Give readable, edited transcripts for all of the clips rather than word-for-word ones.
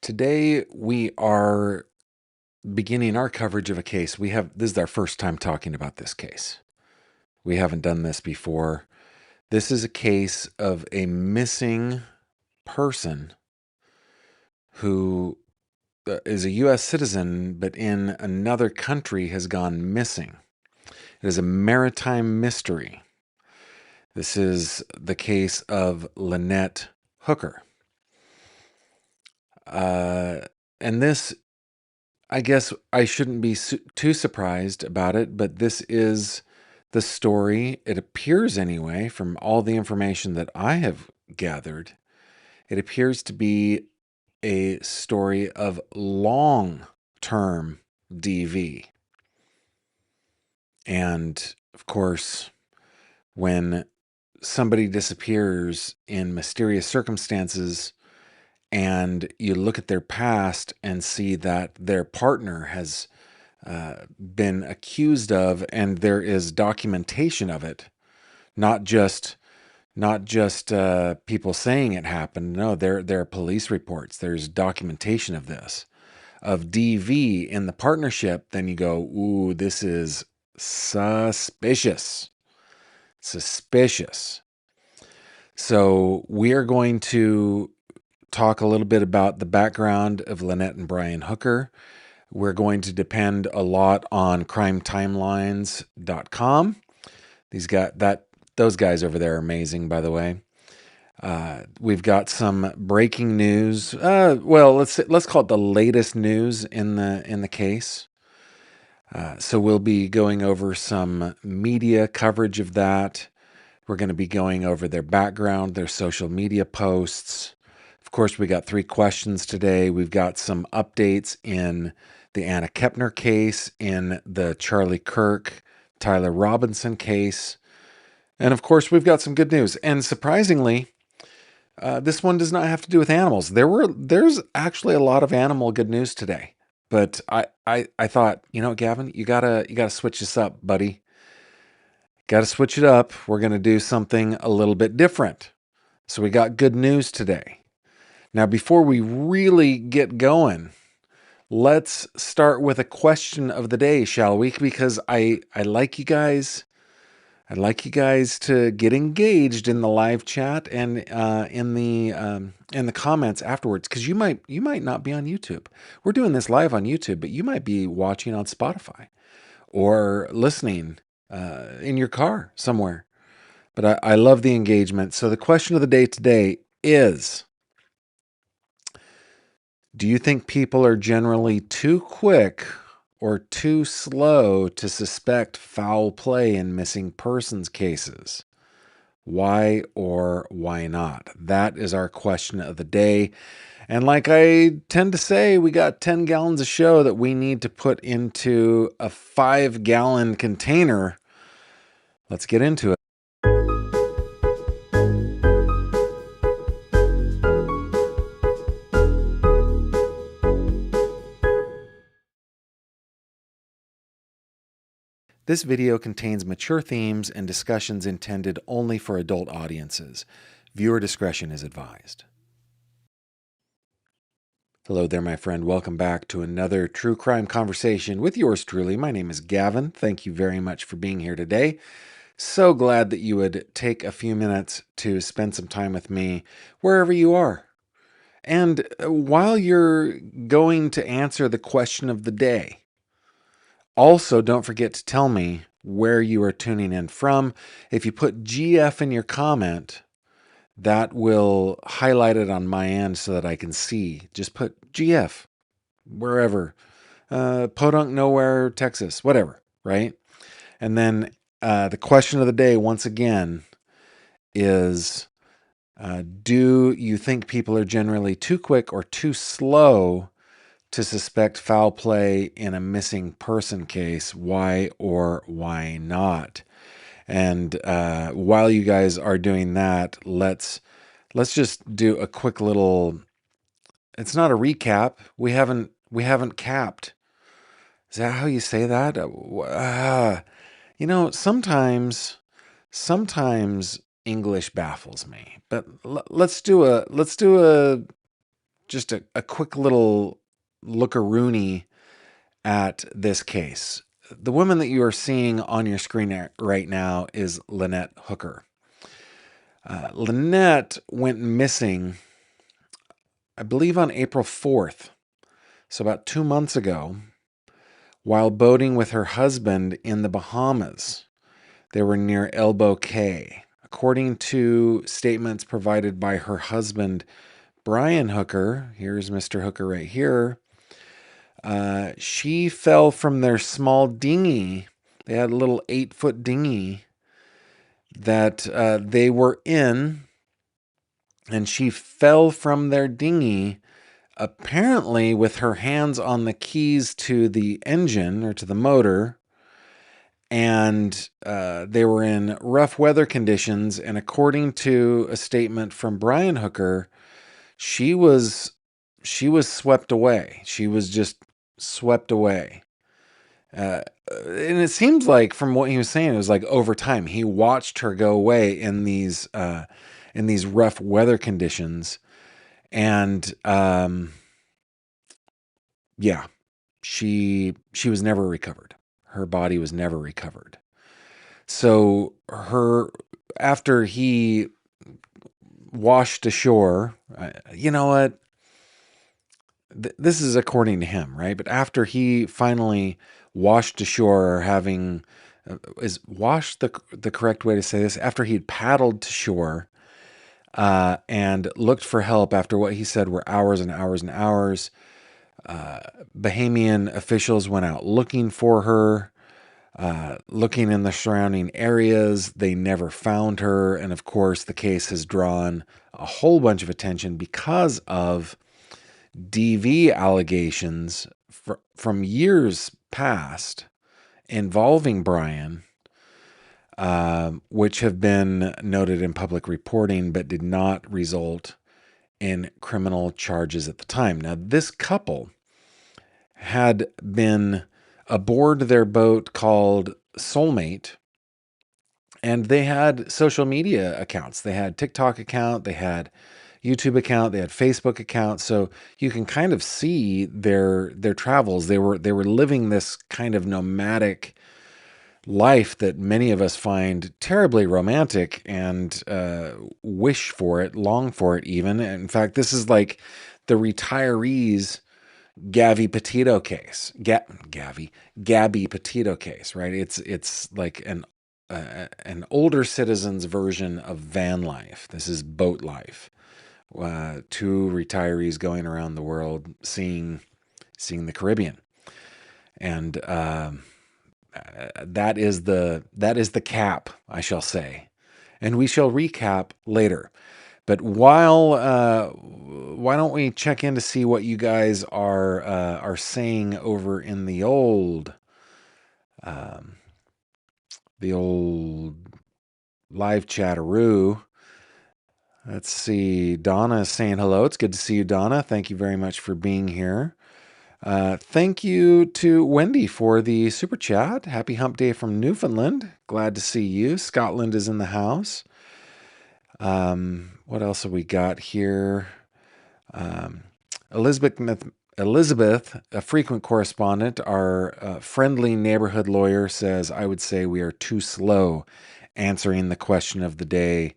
Today we are beginning our coverage of a case. This is our first time talking about this case. We haven't done this before. This is a case of a missing person who is a U.S. citizen, but in another country has gone missing. It is a maritime mystery. This is the case of Lynette Hooker. And this, I guess I shouldn't be too surprised about it, but this is the story. It appears anyway, from all the information that I have gathered, it appears to be a story of long-term DV. And of course, when somebody disappears in mysterious circumstances, and you look at their past and see that their partner has been accused of, and there is documentation of it, not just people saying it happened. No, there are police reports. There's documentation of this, of DV in the partnership. Then you go, ooh, this is suspicious. Suspicious. So we are going to talk a little bit about the background of Lynette and Brian Hooker. We're going to depend a lot on crimetimelines.com. Those guys over there are amazing, by the way. We've got some breaking news. Well, let's call it the latest news in the case. So we'll be going over some media coverage of that. We're going to be going over their background, their social media posts. Of course, we got 3 questions today. We've got some updates in the Anna Kepner case, in the Charlie Kirk, Tyler Robinson case. And of course, we've got some good news. And surprisingly, this one does not have to do with animals. There's actually a lot of animal good news today. But I thought, Gavin, you gotta switch this up, buddy. Gotta switch it up. We're gonna do something a little bit different. So we got good news today. Now, before we really get going, let's start with a question of the day, shall we? Because I like you guys. I'd like you guys to get engaged in the live chat and in the comments afterwards, because you might not be on YouTube. We're doing this live on YouTube, but you might be watching on Spotify or listening in your car somewhere. But I love the engagement. So the question of the day today is, do you think people are generally too quick or too slow to suspect foul play in missing persons cases? Why or why not? That is our question of the day. And like I tend to say, we got 10 gallons of show that we need to put into a 5-gallon container. Let's get into it. This video contains mature themes and discussions intended only for adult audiences. Viewer discretion is advised. Hello there, my friend. Welcome back to another true crime conversation with yours truly. My name is Gavin. Thank you very much for being here today. So glad that you would take a few minutes to spend some time with me wherever you are. And while you're going to answer the question of the day, also, don't forget to tell me where you are tuning in from. If you put GF in your comment, that will highlight it on my end so that I can see. Just put GF, wherever. Podunk, nowhere, Texas, whatever, right? And then the question of the day, once again, is, do you think people are generally too quick or too slow to suspect foul play in a missing person case? Why or why not? And while you guys are doing that, let's just do a quick little. It's not a recap. We haven't capped. Is that how you say that? Sometimes English baffles me. But let's do a just a quick little lookaroonie at this case. The woman that you are seeing on your screen right now is Lynette Hooker. Lynette went missing, I believe, on April 4th, so about 2 months ago, while boating with her husband in the Bahamas. They were near Elbow Cay. According to statements provided by her husband, Brian Hooker, here's Mr. Hooker right here, she fell from their small dinghy. They had a little 8-foot dinghy that they were in, and she fell from their dinghy, apparently with her hands on the keys to the engine or to the motor, and they were in rough weather conditions. And according to a statement from Brian Hooker, she was swept away. She was just swept away. And it seems like, from what he was saying, it was like over time he watched her go away in these rough weather conditions, and yeah, she was never recovered. Her body was never recovered. So after he washed ashore, you know what? This is according to him, right? But after he finally washed ashore, or having is washed the correct way to say this? After he'd paddled to shore and looked for help after what he said were hours and hours and hours, Bahamian officials went out looking for her, looking in the surrounding areas. They never found her. And of course, the case has drawn a whole bunch of attention because of DV allegations from years past involving Brian, which have been noted in public reporting but did not result in criminal charges at the time. Now, this couple had been aboard their boat called Soulmate, and they had social media accounts. They had TikTok account, they had YouTube account, they had Facebook account, so you can kind of see their travels. They were living this kind of nomadic life that many of us find terribly romantic and wish for it, long for it even. In fact, this is like the retirees Gabby Petito case. Gabby Petito case, right? It's like an older citizen's version of van life. This is boat life. Two retirees going around the world seeing the Caribbean, and that is the cap, I shall say, and we shall recap later. But why don't we check in to see what you guys are saying over in the old live chatteroo. Let's see. Donna is saying hello. It's good to see you, Donna. Thank you very much for being here. Thank you to Wendy for the super chat. Happy hump day from Newfoundland. Glad to see you. Scotland is in the house. What else have we got here? Elizabeth, a frequent correspondent, our friendly neighborhood lawyer, says, I would say we are too slow answering the question of the day.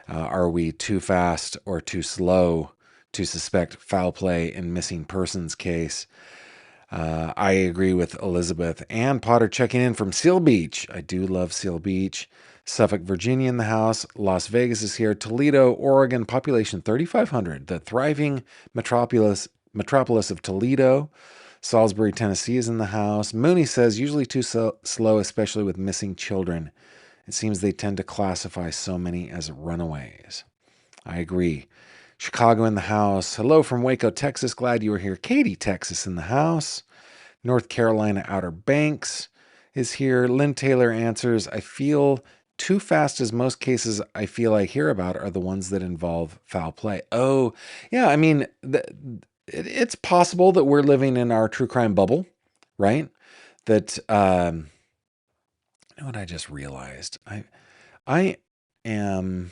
Are we too fast or too slow to suspect foul play in missing persons case? I agree with Elizabeth. Ann Potter checking in from Seal Beach. I do love Seal Beach. Suffolk, Virginia in the house. Las Vegas is here. Toledo, Oregon, population 3,500. The thriving metropolis of Toledo. Salisbury, Tennessee is in the house. Mooney says, usually too slow, especially with missing children. It seems they tend to classify so many as runaways. I agree. Chicago in the house. Hello from Waco, Texas. Glad you were here. Katy, Texas in the house. North Carolina Outer Banks is here. Lynn Taylor answers, I feel too fast, as most cases I feel I hear about are the ones that involve foul play. Oh, yeah. I mean, it's possible that we're living in our true crime bubble, right? That, you know what I just realized? I am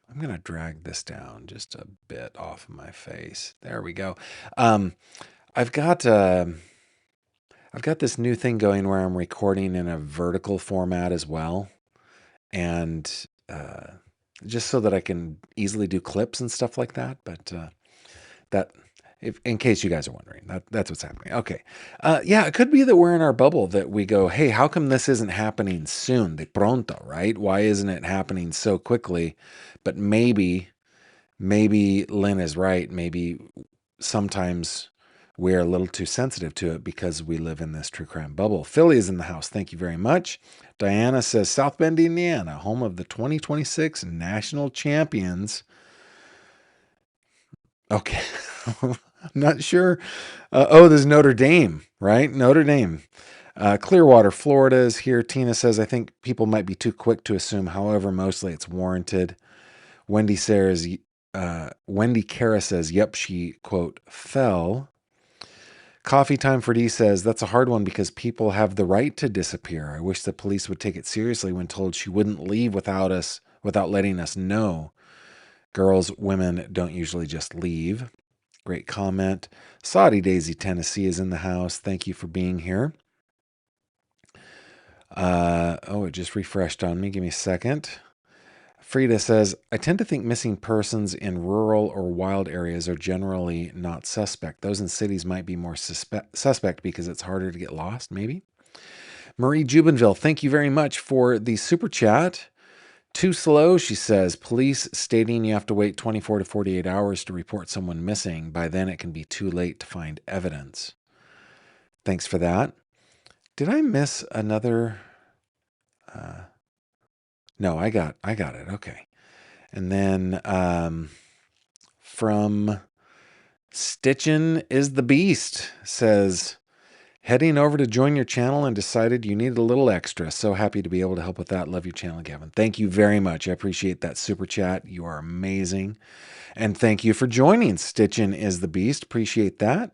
I'm going to drag this down just a bit off of my face. There we go. Um, I've got this new thing going where I'm recording in a vertical format as well, and uh, just so that I can easily do clips and stuff like that. But that, if in case you guys are wondering, that's what's happening. Okay, yeah, it could be that we're in our bubble that we go, hey, how come this isn't happening soon, de pronto, right? Why isn't it happening so quickly? But maybe Lynn is right. Maybe sometimes we're a little too sensitive to it because we live in this true crime bubble. Philly is in the house. Thank you very much. Diana says South Bend, Indiana, home of the 2026 national champions. Okay. I'm not sure. There's Notre Dame, right? Notre Dame. Clearwater, Florida is here. Tina says, I think people might be too quick to assume. However, mostly it's warranted. Wendy Kara says, yep, she, quote, fell. Coffee Time for D says, that's a hard one because people have the right to disappear. I wish the police would take it seriously when told she wouldn't leave without letting us know. Girls, women don't usually just leave. Great comment. Saudi Daisy, Tennessee is in the house. Thank you for being here. It just refreshed on me. Give me a second. Frida says, I tend to think missing persons in rural or wild areas are generally not suspect. Those in cities might be more suspect because it's harder to get lost, maybe. Marie Jubenville, thank you very much for the super chat. Too slow, she says. Police stating you have to wait 24 to 48 hours to report someone missing. By then, it can be too late to find evidence. Thanks for that. Did I miss another? No, I got it. Okay. And then from Stitchin' is the Beast says, heading over to join your channel and decided you needed a little extra. So happy to be able to help with that. Love your channel, Gavin. Thank you very much. I appreciate that super chat. You are amazing. And thank you for joining Stitchin' is the Beast. Appreciate that.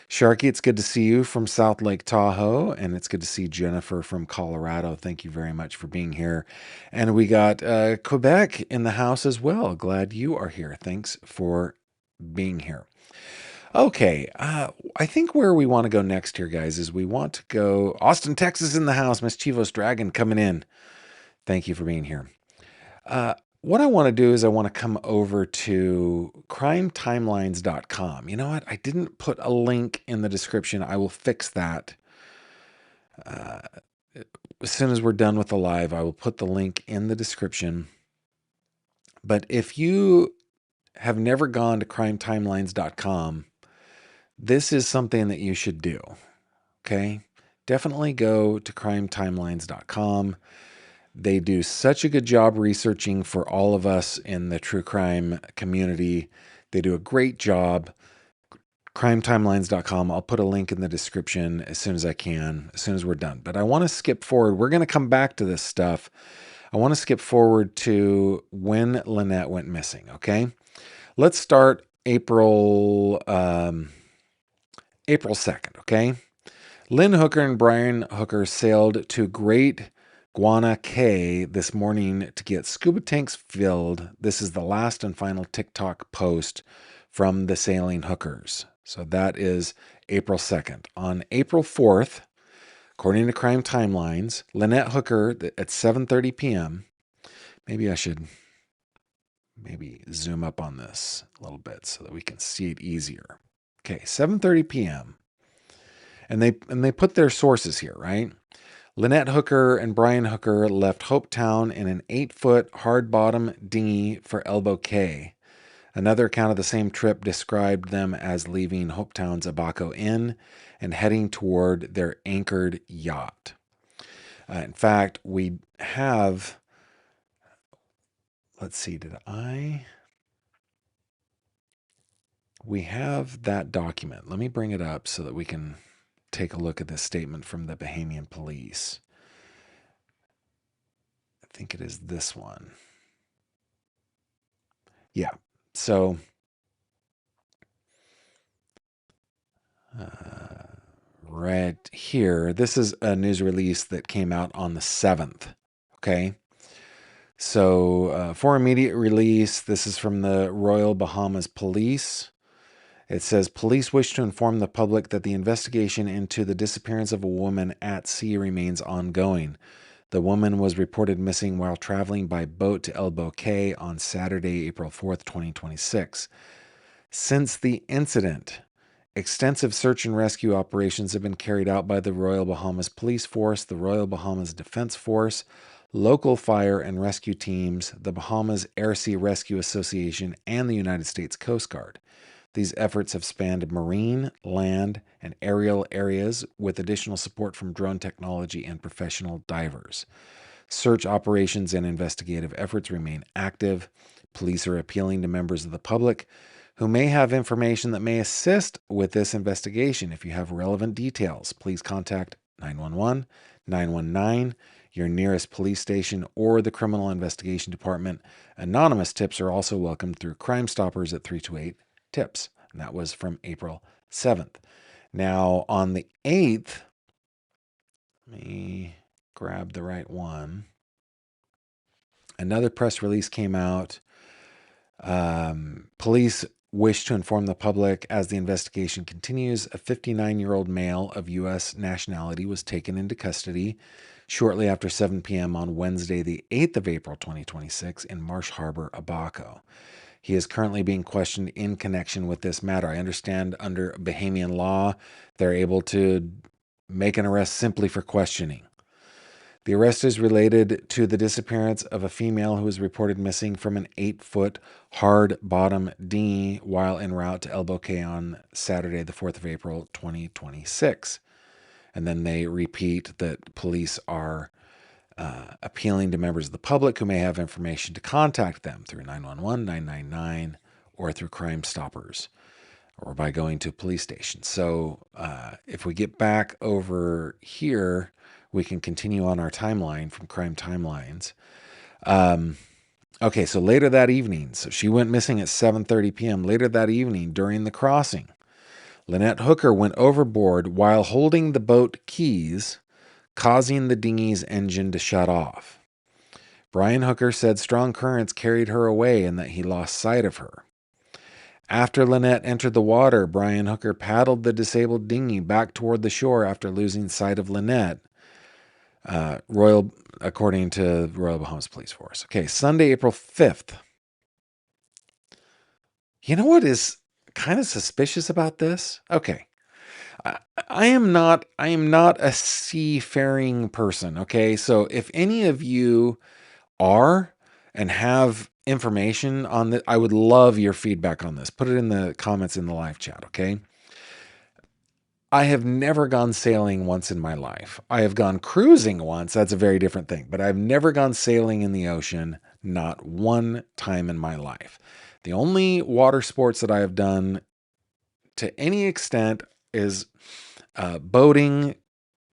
Sharky, it's good to see you from South Lake Tahoe, and it's good to see Jennifer from Colorado. Thank you very much for being here. And we got Quebec in the house as well. Glad you are here. Thanks for being here. Okay, I think where we want to go next here, guys, is we want to go Austin, Texas in the house. Miss Chivos Dragon coming in. Thank you for being here. What I want to do is I want to come over to crimetimelines.com. You know what? I didn't put a link in the description. I will fix that. As soon as we're done with the live, I will put the link in the description. But if you have never gone to crimetimelines.com, this is something that you should do. Okay? Definitely go to crimetimelines.com. They do such a good job researching for all of us in the true crime community. They do a great job. Crimetimelines.com. I'll put a link in the description as soon as I can, as soon as we're done. But I want to skip forward. We're going to come back to this stuff. I want to skip forward to when Lynette went missing, okay? Let's start April 2nd, okay? Lynn Hooker and Brian Hooker sailed to Great Guana Cay this morning to get scuba tanks filled. This is the last and final TikTok post from the sailing hookers. So that is April 2nd. On April 4th, according to Crime Timelines, Lynette Hooker at 7:30 p.m. Maybe I should zoom up on this a little bit so that we can see it easier. Okay, 7:30 p.m. And they put their sources here, right? Lynette Hooker and Brian Hooker left Hopetown in an 8-foot hard-bottom dinghy for Elbow Cay. Another account of the same trip described them as leaving Hopetown's Abaco Inn and heading toward their anchored yacht. In fact, we have, let's see, we have that document. Let me bring it up so that we can take a look at this statement from the Bahamian police. I think it is this one. Yeah. So right here, this is a news release that came out on the 7th. Okay. So, for immediate release, this is from the Royal Bahamas Police. It says, police wish to inform the public that the investigation into the disappearance of a woman at sea remains ongoing. The woman was reported missing while traveling by boat to Abaco on Saturday, April 4th, 2026. Since the incident, extensive search and rescue operations have been carried out by the Royal Bahamas Police Force, the Royal Bahamas Defense Force, local fire and rescue teams, the Bahamas Air Sea Rescue Association, and the United States Coast Guard. These efforts have spanned marine, land, and aerial areas with additional support from drone technology and professional divers. Search operations and investigative efforts remain active. Police are appealing to members of the public who may have information that may assist with this investigation. If you have relevant details, please contact 911, 919, your nearest police station, or the Criminal Investigation Department. Anonymous tips are also welcomed through Crime Stoppers at 328 tips. And that was from April 7th. Now, on the 8th, let me grab the right one. Another press release came out. Police wish to inform the public as the investigation continues. A 59-year-old male of U.S. nationality was taken into custody shortly after 7 p.m. on Wednesday, the 8th of April, 2026, in Marsh Harbor, Abaco. He is currently being questioned in connection with this matter. I understand under Bahamian law, they're able to make an arrest simply for questioning. The arrest is related to the disappearance of a female who was reported missing from an 8-foot hard bottom dinghy while en route to Abaco on Saturday, the 4th of April, 2026. And then they repeat that police are appealing to members of the public who may have information to contact them through 911, 999, or through Crime Stoppers, or by going to police stations. So if we get back over here, we can continue on our timeline from Crime Timelines. Okay, so later that evening, so she went missing at 7:30 p.m. Later that evening, during the crossing, Lynette Hooker went overboard while holding the boat keys, causing the dinghy's engine to shut off. Brian Hooker said strong currents carried her away and that he lost sight of her. After Lynette entered the water, Brian Hooker paddled the disabled dinghy back toward the shore after losing sight of Lynette, according to the Royal Bahamas Police Force. Okay, Sunday, April 5th. You know what is kind of suspicious about this? Okay. I am not a seafaring person, okay? So if any of you are and have information on this, I would love your feedback on this. Put it in the comments in the live chat, okay? I have never gone sailing once in my life. I have gone cruising once. That's a very different thing. But I've never gone sailing in the ocean, not one time in my life. The only water sports that I have done to any extent is boating,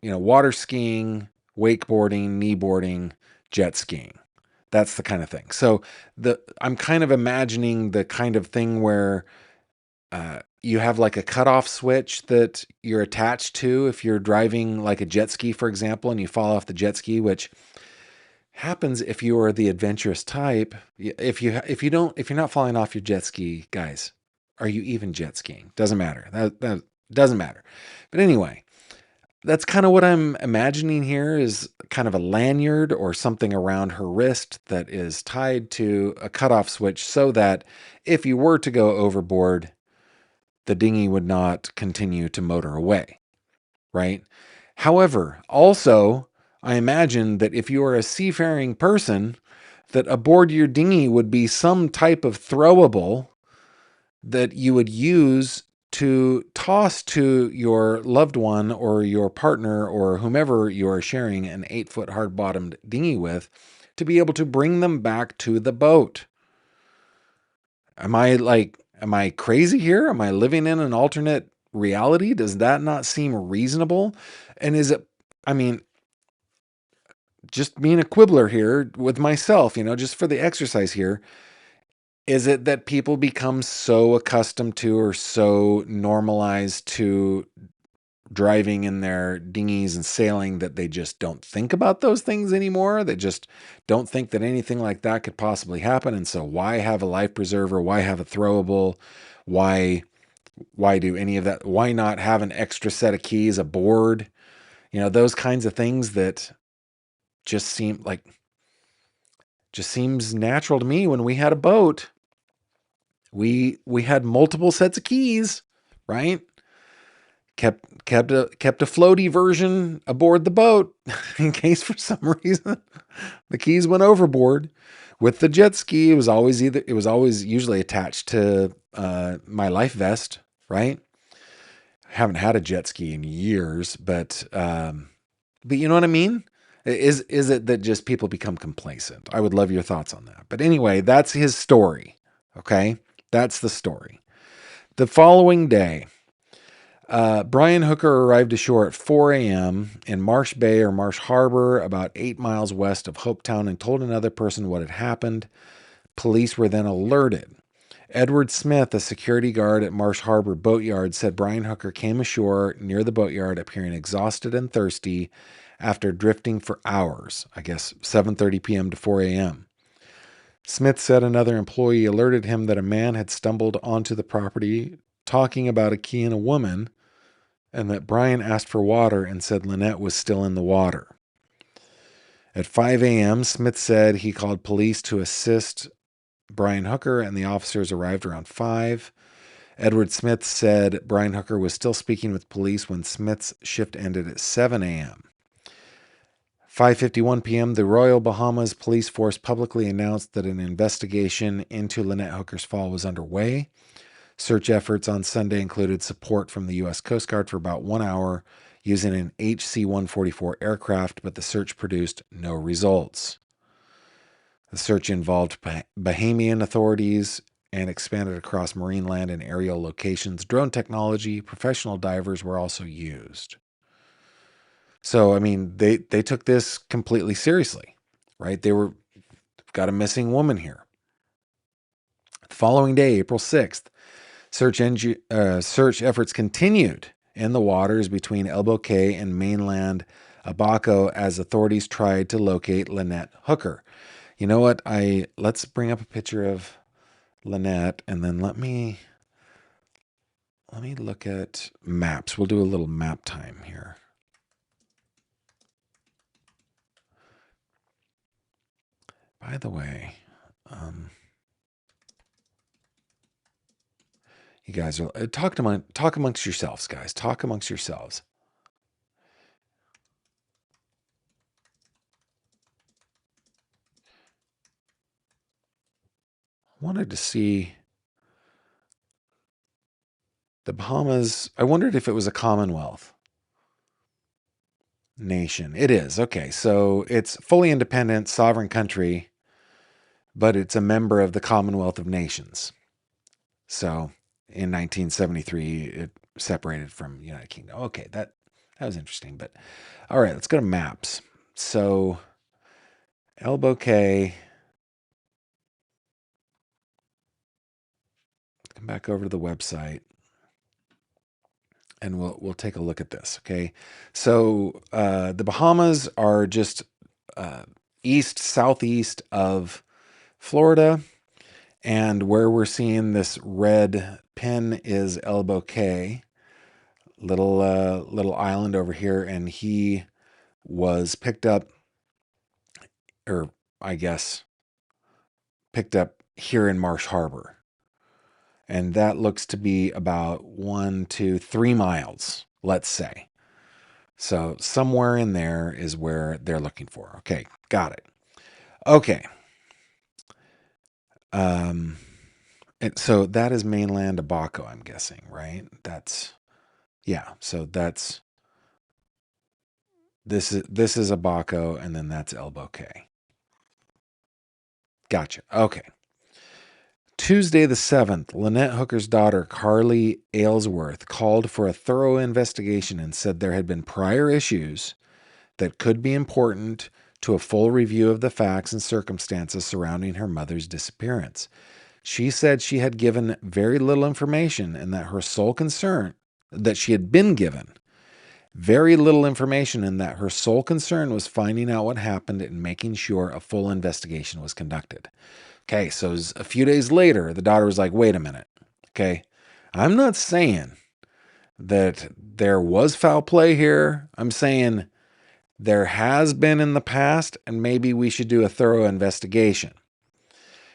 water skiing, wakeboarding, kneeboarding, jet skiing. That's the kind of thing. So I'm kind of imagining the kind of thing where you have like a cutoff switch that you're attached to if you're driving like a jet ski, for example, and you fall off the jet ski, which happens if you are the adventurous type. If you're not falling off your jet ski, guys, are you even jet skiing? Doesn't matter. That doesn't matter. But anyway, that's kind of what I'm imagining here, is kind of a lanyard or something around her wrist that is tied to a cutoff switch so that if you were to go overboard, the dinghy would not continue to motor away, right? However, also, I imagine that if you are a seafaring person, that aboard your dinghy would be some type of throwable that you would use to toss to your loved one or your partner or whomever you are sharing an 8-foot hard-bottomed dinghy with, to be able to bring them back to the boat. Am I crazy here? Am I living in an alternate reality? Does that not seem reasonable? And is it, just being a quibbler here with myself, just for the exercise here, is it that people become so accustomed to or so normalized to driving in their dinghies and sailing that they just don't think about those things anymore. They just don't think that anything like that could possibly happen. And so why have a life preserver? Why have a throwable? Why do any of that? Why not have an extra set of keys aboard? Those kinds of things that just seems natural to me. When we had a boat, we had multiple sets of keys, right? Kept a floaty version aboard the boat in case for some reason the keys went overboard. With the jet ski, it was always usually attached to my life vest, right? I haven't had a jet ski in years, but you know what I mean? Is it that just people become complacent? I would love your thoughts on that. But anyway, that's his story. Okay, that's the story. The following day, Brian Hooker arrived ashore at 4 a.m. in Marsh Bay or Marsh Harbor, about 8 miles west of Hopetown, and told another person what had happened. Police were then alerted. Edward Smith, a security guard at Marsh Harbor Boatyard, said Brian Hooker came ashore near the boatyard appearing exhausted and thirsty after drifting for hours, I guess 7:30 p.m. to 4 a.m. Smith said another employee alerted him that a man had stumbled onto the property talking about a key and a woman, and that Brian asked for water and said Lynette was still in the water. At 5 a.m., Smith said he called police to assist Brian Hooker, and the officers arrived around 5. Edward Smith said Brian Hooker was still speaking with police when Smith's shift ended at 7 a.m. 5:51 p.m., the Royal Bahamas Police Force publicly announced that an investigation into Lynette Hooker's fall was underway. Search efforts on Sunday included support from the U.S. Coast Guard for about 1 hour using an HC-144 aircraft, but the search produced no results. The search involved Bahamian authorities and expanded across marine land and aerial locations. Drone technology, professional divers were also used. So, I mean, they took this completely seriously, right? Got a missing woman here. The following day, April 6th, search efforts continued in the waters between Elbow Cay and mainland Abaco as authorities tried to locate Lynette Hooker. You know what? Let's bring up a picture of Lynette, and then let me look at maps. We'll do a little map time here. By the way, you guys are talk amongst yourselves, guys. Talk amongst yourselves. I wanted to see the Bahamas. I wondered if it was a Commonwealth nation. It is. Okay, so it's fully independent, sovereign country, but it's a member of the Commonwealth of Nations. So in 1973, it separated from United Kingdom. Okay, that was interesting. But all right, let's go to maps. So Elbow Cay. Come back over to the website, and we'll take a look at this. Okay, so the Bahamas are just southeast of Florida, and where we're seeing this red pin is Elbow Cay, little island over here, and he was picked up, or I guess picked up here in Marsh Harbor. And that looks to be about 1 to 3 miles, let's say. So somewhere in there is where they're looking for. Okay, got it. Okay. And so that is mainland Abaco, I'm guessing, right? So this is Abaco, and then that's Elbow Cay. Gotcha. Okay. Tuesday the 7th, Lynette Hooker's daughter, Carly Aylesworth, called for a thorough investigation and said there had been prior issues that could be important to a full review of the facts and circumstances surrounding her mother's disappearance. She said she had given very little information and that her sole concern, that she had been given, Very little information in that her sole concern was finding out what happened and making sure a full investigation was conducted. Okay, so a few days later, the daughter was like, wait a minute. Okay, I'm not saying that there was foul play here. I'm saying there has been in the past, and maybe we should do a thorough investigation.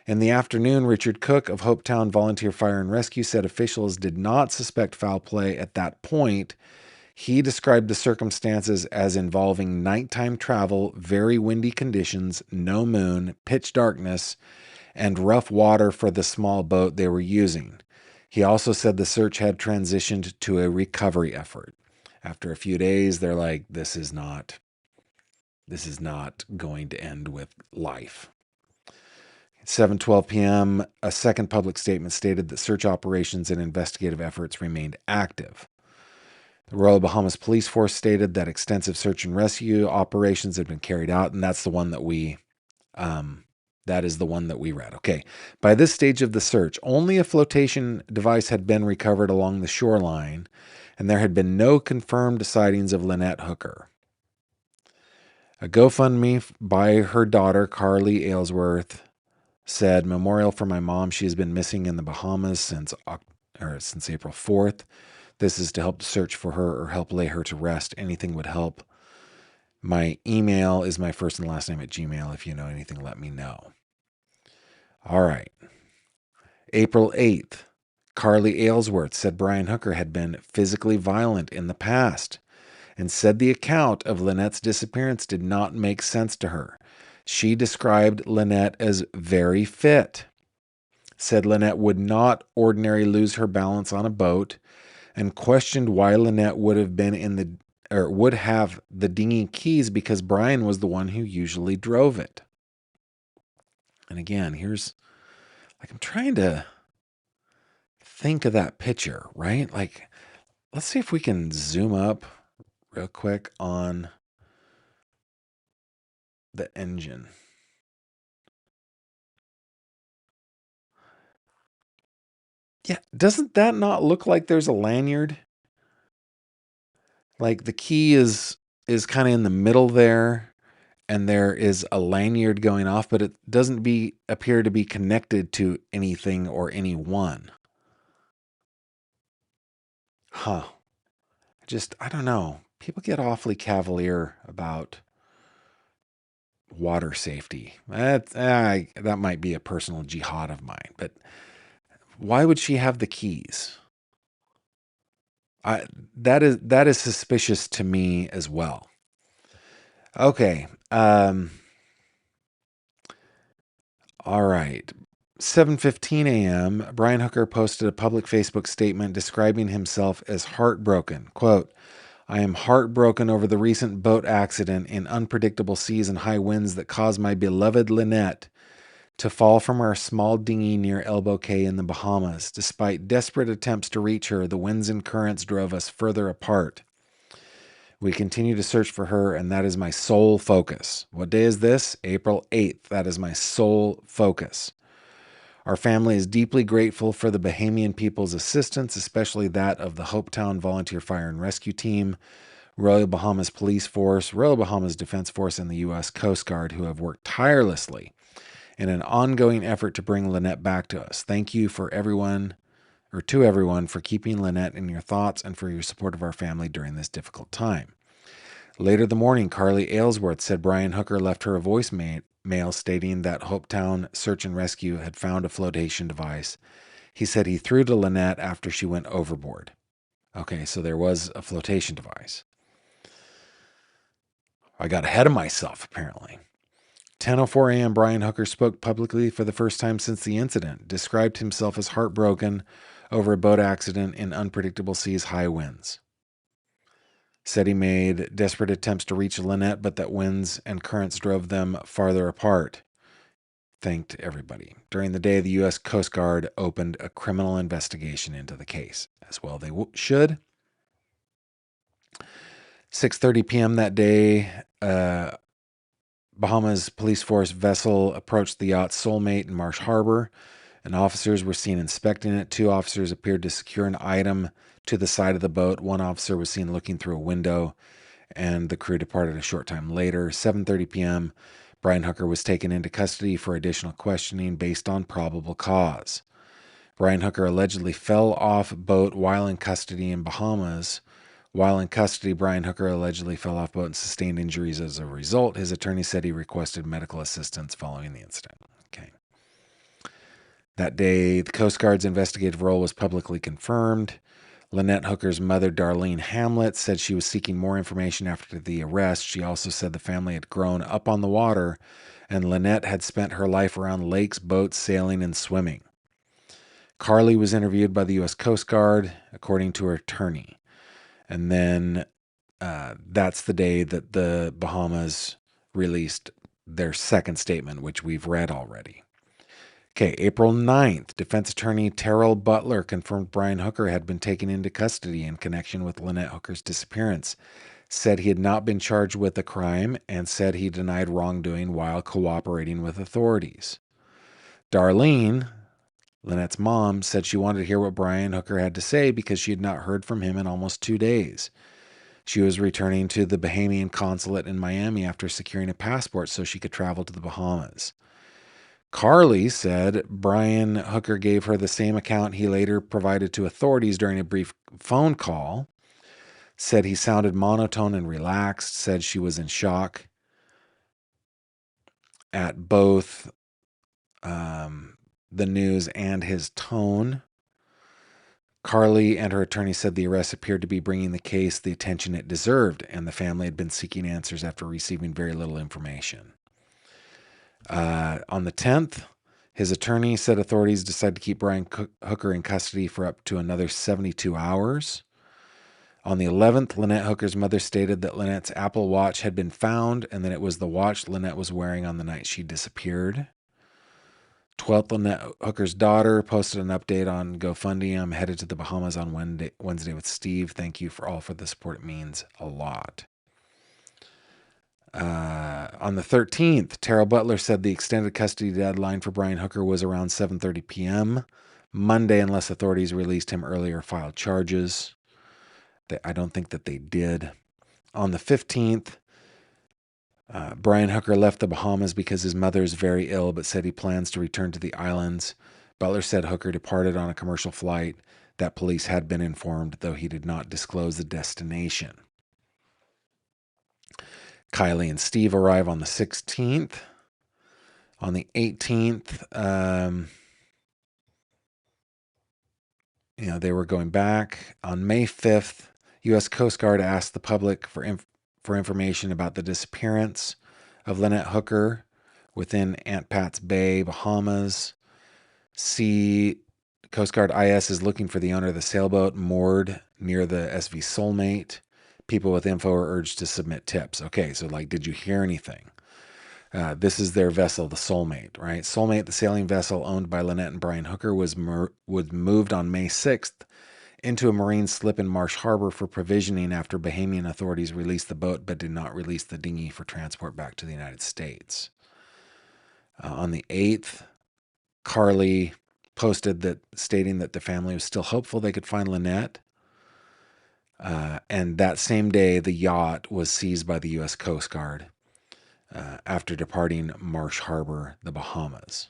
In the afternoon, Richard Cook of Hopetown Volunteer Fire and Rescue said officials did not suspect foul play at that point. He described the circumstances as involving nighttime travel, very windy conditions, no moon, pitch darkness, and rough water for the small boat they were using. He also said the search had transitioned to a recovery effort. After a few days, they're like, this is not going to end with life. 7:12 p.m., a second public statement stated that search operations and investigative efforts remained active. The Royal Bahamas Police Force stated that extensive search and rescue operations had been carried out, and that's the one that we read. Okay. By this stage of the search, only a flotation device had been recovered along the shoreline, and there had been no confirmed sightings of Lynette Hooker. A GoFundMe by her daughter, Carly Aylesworth, said, "Memorial for my mom. She has been missing in the Bahamas since April 4th. This is to help search for her or help lay her to rest. Anything would help. My email is my first and last name at Gmail. If you know anything, let me know." All right. April 8th, Carly Aylesworth said Brian Hooker had been physically violent in the past and said the account of Lynette's disappearance did not make sense to her. She described Lynette as very fit, said Lynette would not ordinarily lose her balance on a boat, and questioned why Lynette would have the dinghy keys because Brian was the one who usually drove it. And again, I'm trying to think of that picture, right? Like, let's see if we can zoom up real quick on the engine. Yeah, doesn't that not look like there's a lanyard? Like the key is kind of in the middle there, and there is a lanyard going off, but it doesn't appear to be connected to anything or anyone. Huh. I don't know. People get awfully cavalier about water safety. That might be a personal jihad of mine, but why would she have the keys? That is suspicious to me as well. Okay. All right. 7:15 a.m., Brian Hooker posted a public Facebook statement describing himself as heartbroken. Quote, "I am heartbroken over the recent boat accident in unpredictable seas and high winds that caused my beloved Lynette to fall from our small dinghy near Elbow Cay in the Bahamas. Despite desperate attempts to reach her, the winds and currents drove us further apart. We continue to search for her, and that is my sole focus." What day is this? April 8th. That is my sole focus. "Our family is deeply grateful for the Bahamian people's assistance, especially that of the Hopetown Volunteer Fire and Rescue Team, Royal Bahamas Police Force, Royal Bahamas Defense Force, and the U.S. Coast Guard, who have worked tirelessly in an ongoing effort to bring Lynette back to us. Thank you to everyone for keeping Lynette in your thoughts and for your support of our family during this difficult time." Later the morning, Carly Aylesworth said Brian Hooker left her a voicemail stating that Hopetown Search and Rescue had found a flotation device. He said he threw to Lynette after she went overboard. Okay, so there was a flotation device. I got ahead of myself, apparently. 10:04 a.m., Brian Hooker spoke publicly for the first time since the incident, described himself as heartbroken over a boat accident in unpredictable seas, high winds. Said he made desperate attempts to reach Lynette, but that winds and currents drove them farther apart. Thanked everybody. During the day, the U.S. Coast Guard opened a criminal investigation into the case. As well they should. 6:30 p.m. that day, Bahamas Police Force vessel approached the yacht Soulmate in Marsh Harbor. and officers were seen inspecting it. 2 officers appeared to secure an item to the side of the boat. 1 officer was seen looking through a window, and the crew departed a short time later. 7:30 p.m., Brian Hooker was taken into custody for additional questioning based on probable cause. Brian Hooker allegedly fell off boat while in custody in Bahamas. While in custody, Brian Hooker allegedly fell off boat and sustained injuries as a result. His attorney said he requested medical assistance following the incident. Okay. That day, the Coast Guard's investigative role was publicly confirmed. Lynette Hooker's mother, Darlene Hamlet, said she was seeking more information after the arrest. She also said the family had grown up on the water, and Lynette had spent her life around lakes, boats, sailing, and swimming. Carly was interviewed by the U.S. Coast Guard, according to her attorney. And then that's the day that the Bahamas released their second statement, which we've read already. Okay, April 9th, defense attorney Terrell Butler confirmed Brian Hooker had been taken into custody in connection with Lynette Hooker's disappearance, said he had not been charged with a crime, and said he denied wrongdoing while cooperating with authorities. Darlene, Lynette's mom, said she wanted to hear what Brian Hooker had to say because she had not heard from him in almost 2 days. She was returning to the Bahamian consulate in Miami after securing a passport so she could travel to the Bahamas. Carly said Brian Hooker gave her the same account he later provided to authorities during a brief phone call, said he sounded monotone and relaxed, said she was in shock at both the news and his tone. Carly and her attorney said the arrest appeared to be bringing the case the attention it deserved, and the family had been seeking answers after receiving very little information. On the 10th, his attorney said authorities decided to keep Brian Hooker in custody for up to another 72 hours. On the 11th, Lynette Hooker's mother stated that Lynette's Apple Watch had been found and that it was the watch Lynette was wearing on the night she disappeared. 12th, Lynette Hooker's daughter posted an update on GoFundMe. I'm headed to the Bahamas on Wednesday with Steve. Thank you for the support. It means a lot. On the 13th, Terrell Butler said the extended custody deadline for Brian Hooker was around 7:30 p.m. Monday, unless authorities released him earlier or filed charges. I don't think that they did. On the 15th, Brian Hooker left the Bahamas because his mother is very ill, but said he plans to return to the islands. Butler said Hooker departed on a commercial flight that police had been informed, though he did not disclose the destination. Kylie and Steve arrive on the 16th. On the 18th, they were going back. On May 5th, U.S. Coast Guard asked the public for information about the disappearance of Lynette Hooker within Aunt Pat's Bay, Bahamas. Coast Guard IS is looking for the owner of the sailboat moored near the SV Soulmate. People with info are urged to submit tips. Okay, so did you hear anything? This is their vessel, the Soulmate, right? Soulmate, the sailing vessel owned by Lynette and Brian Hooker, was moved on May 6th into a marine slip in Marsh Harbor for provisioning after Bahamian authorities released the boat but did not release the dinghy for transport back to the United States. On the 8th, Carly posted stating that the family was still hopeful they could find Lynette. And that same day, the yacht was seized by the U.S. Coast Guard after departing Marsh Harbor, the Bahamas.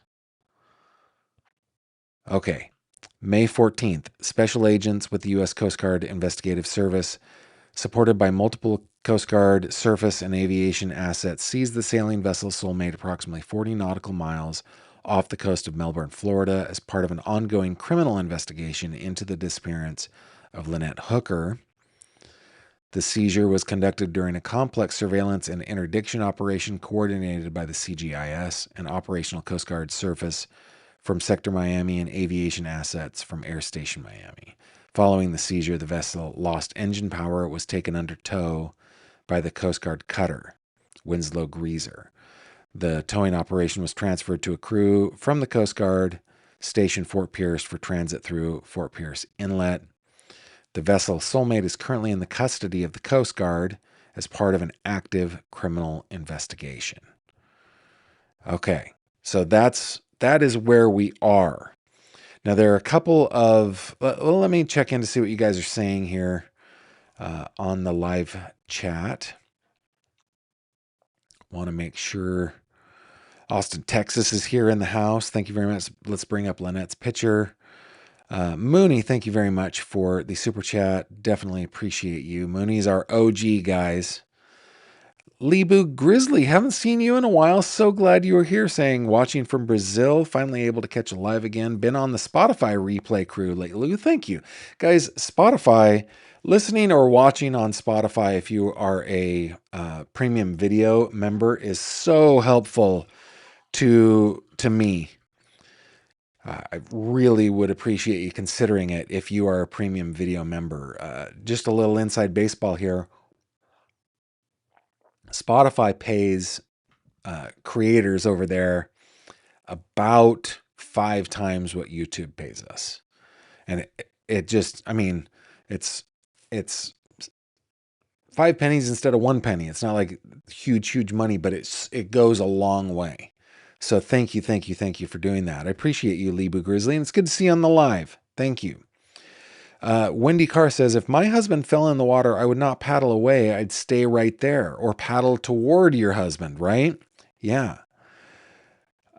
Okay, May 14th, special agents with the U.S. Coast Guard Investigative Service, supported by multiple Coast Guard surface and aviation assets, seized the sailing vessel Soulmate approximately 40 nautical miles off the coast of Melbourne, Florida, as part of an ongoing criminal investigation into the disappearance of Lynette Hooker. The seizure was conducted during a complex surveillance and interdiction operation coordinated by the CGIS and operational Coast Guard surface from Sector Miami and aviation assets from Air Station Miami. Following the seizure, the vessel lost engine power. It was taken under tow by the Coast Guard cutter, Winslow Greaser. The towing operation was transferred to a crew from the Coast Guard Station Fort Pierce for transit through Fort Pierce Inlet. The vessel Soulmate is currently in the custody of the Coast Guard as part of an active criminal investigation. Okay, so that is where we are. Now, there are a couple of, well, let me check in to see what you guys are saying here on the live chat. Want to make sure. Austin, Texas is here in the house. Thank you very much. Let's bring up Lynette's picture. Mooney, thank you very much for the super chat. Definitely appreciate you. Mooney's our OG, guys. Lebu Grizzly, haven't seen you in a while. So glad you were here. Saying, watching from Brazil, finally able to catch a live again. Been on the Spotify replay crew lately. Thank you. Guys, Spotify, listening or watching on Spotify, if you are a premium video member, is so helpful to me. I really would appreciate you considering it if you are a premium video member. Just a little inside baseball here. Spotify pays creators over there about 5 times what YouTube pays us. And it just, I mean, it's 5 pennies instead of 1 penny. It's not like huge money, but it goes a long way. So thank you for doing that. I appreciate you, Lebu Grizzly, and it's good to see you on the live. Thank you. Wendy Carr says, if my husband fell in the water, I would not paddle away. I'd stay right there or paddle toward your husband, right? Yeah.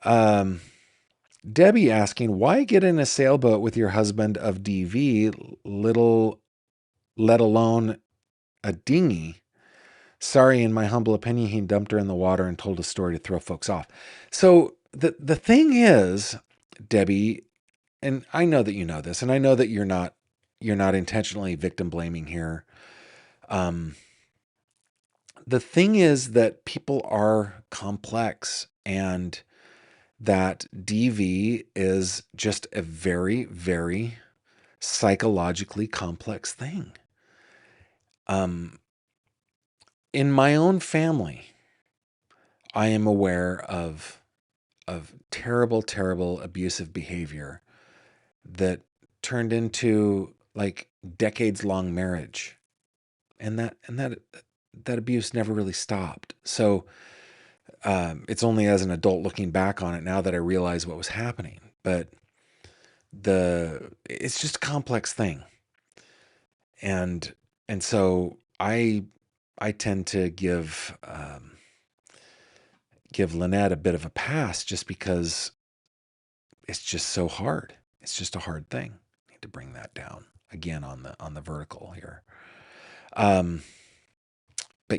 Debbie asking, why get in a sailboat with your husband of DV, let alone a dinghy? Sorry, in my humble opinion, he dumped her in the water and told a story to throw folks off. So the thing is, Debbie, and I know that you know this, and I know that you're not intentionally victim blaming here. The thing is that people are complex, and that DV is just a very, very psychologically complex thing. In my own family, I am aware of terrible abusive behavior that turned into like decades long marriage, and that abuse never really stopped. So it's only as an adult looking back on it now that I realize what was happening. But it's just a complex thing, and so I tend to give Lynette a bit of a pass just because it's just so hard. It's just a hard thing. I need to bring that down again on the vertical here. But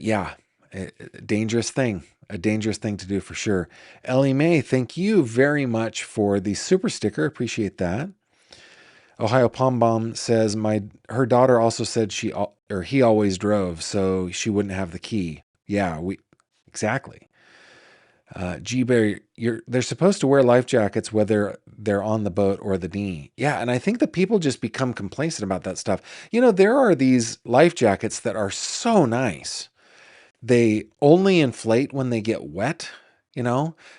yeah, a dangerous thing to do for sure. Ellie Mae, thank you very much for the super sticker. Appreciate that. Ohio Palm Bomb says her daughter also said he always drove, so she wouldn't have the key. Yeah, exactly. G-Berry, they're supposed to wear life jackets whether they're on the boat or the dinghy. Yeah, and I think that people just become complacent about that stuff. There are these life jackets that are so nice. They only inflate when they get wet,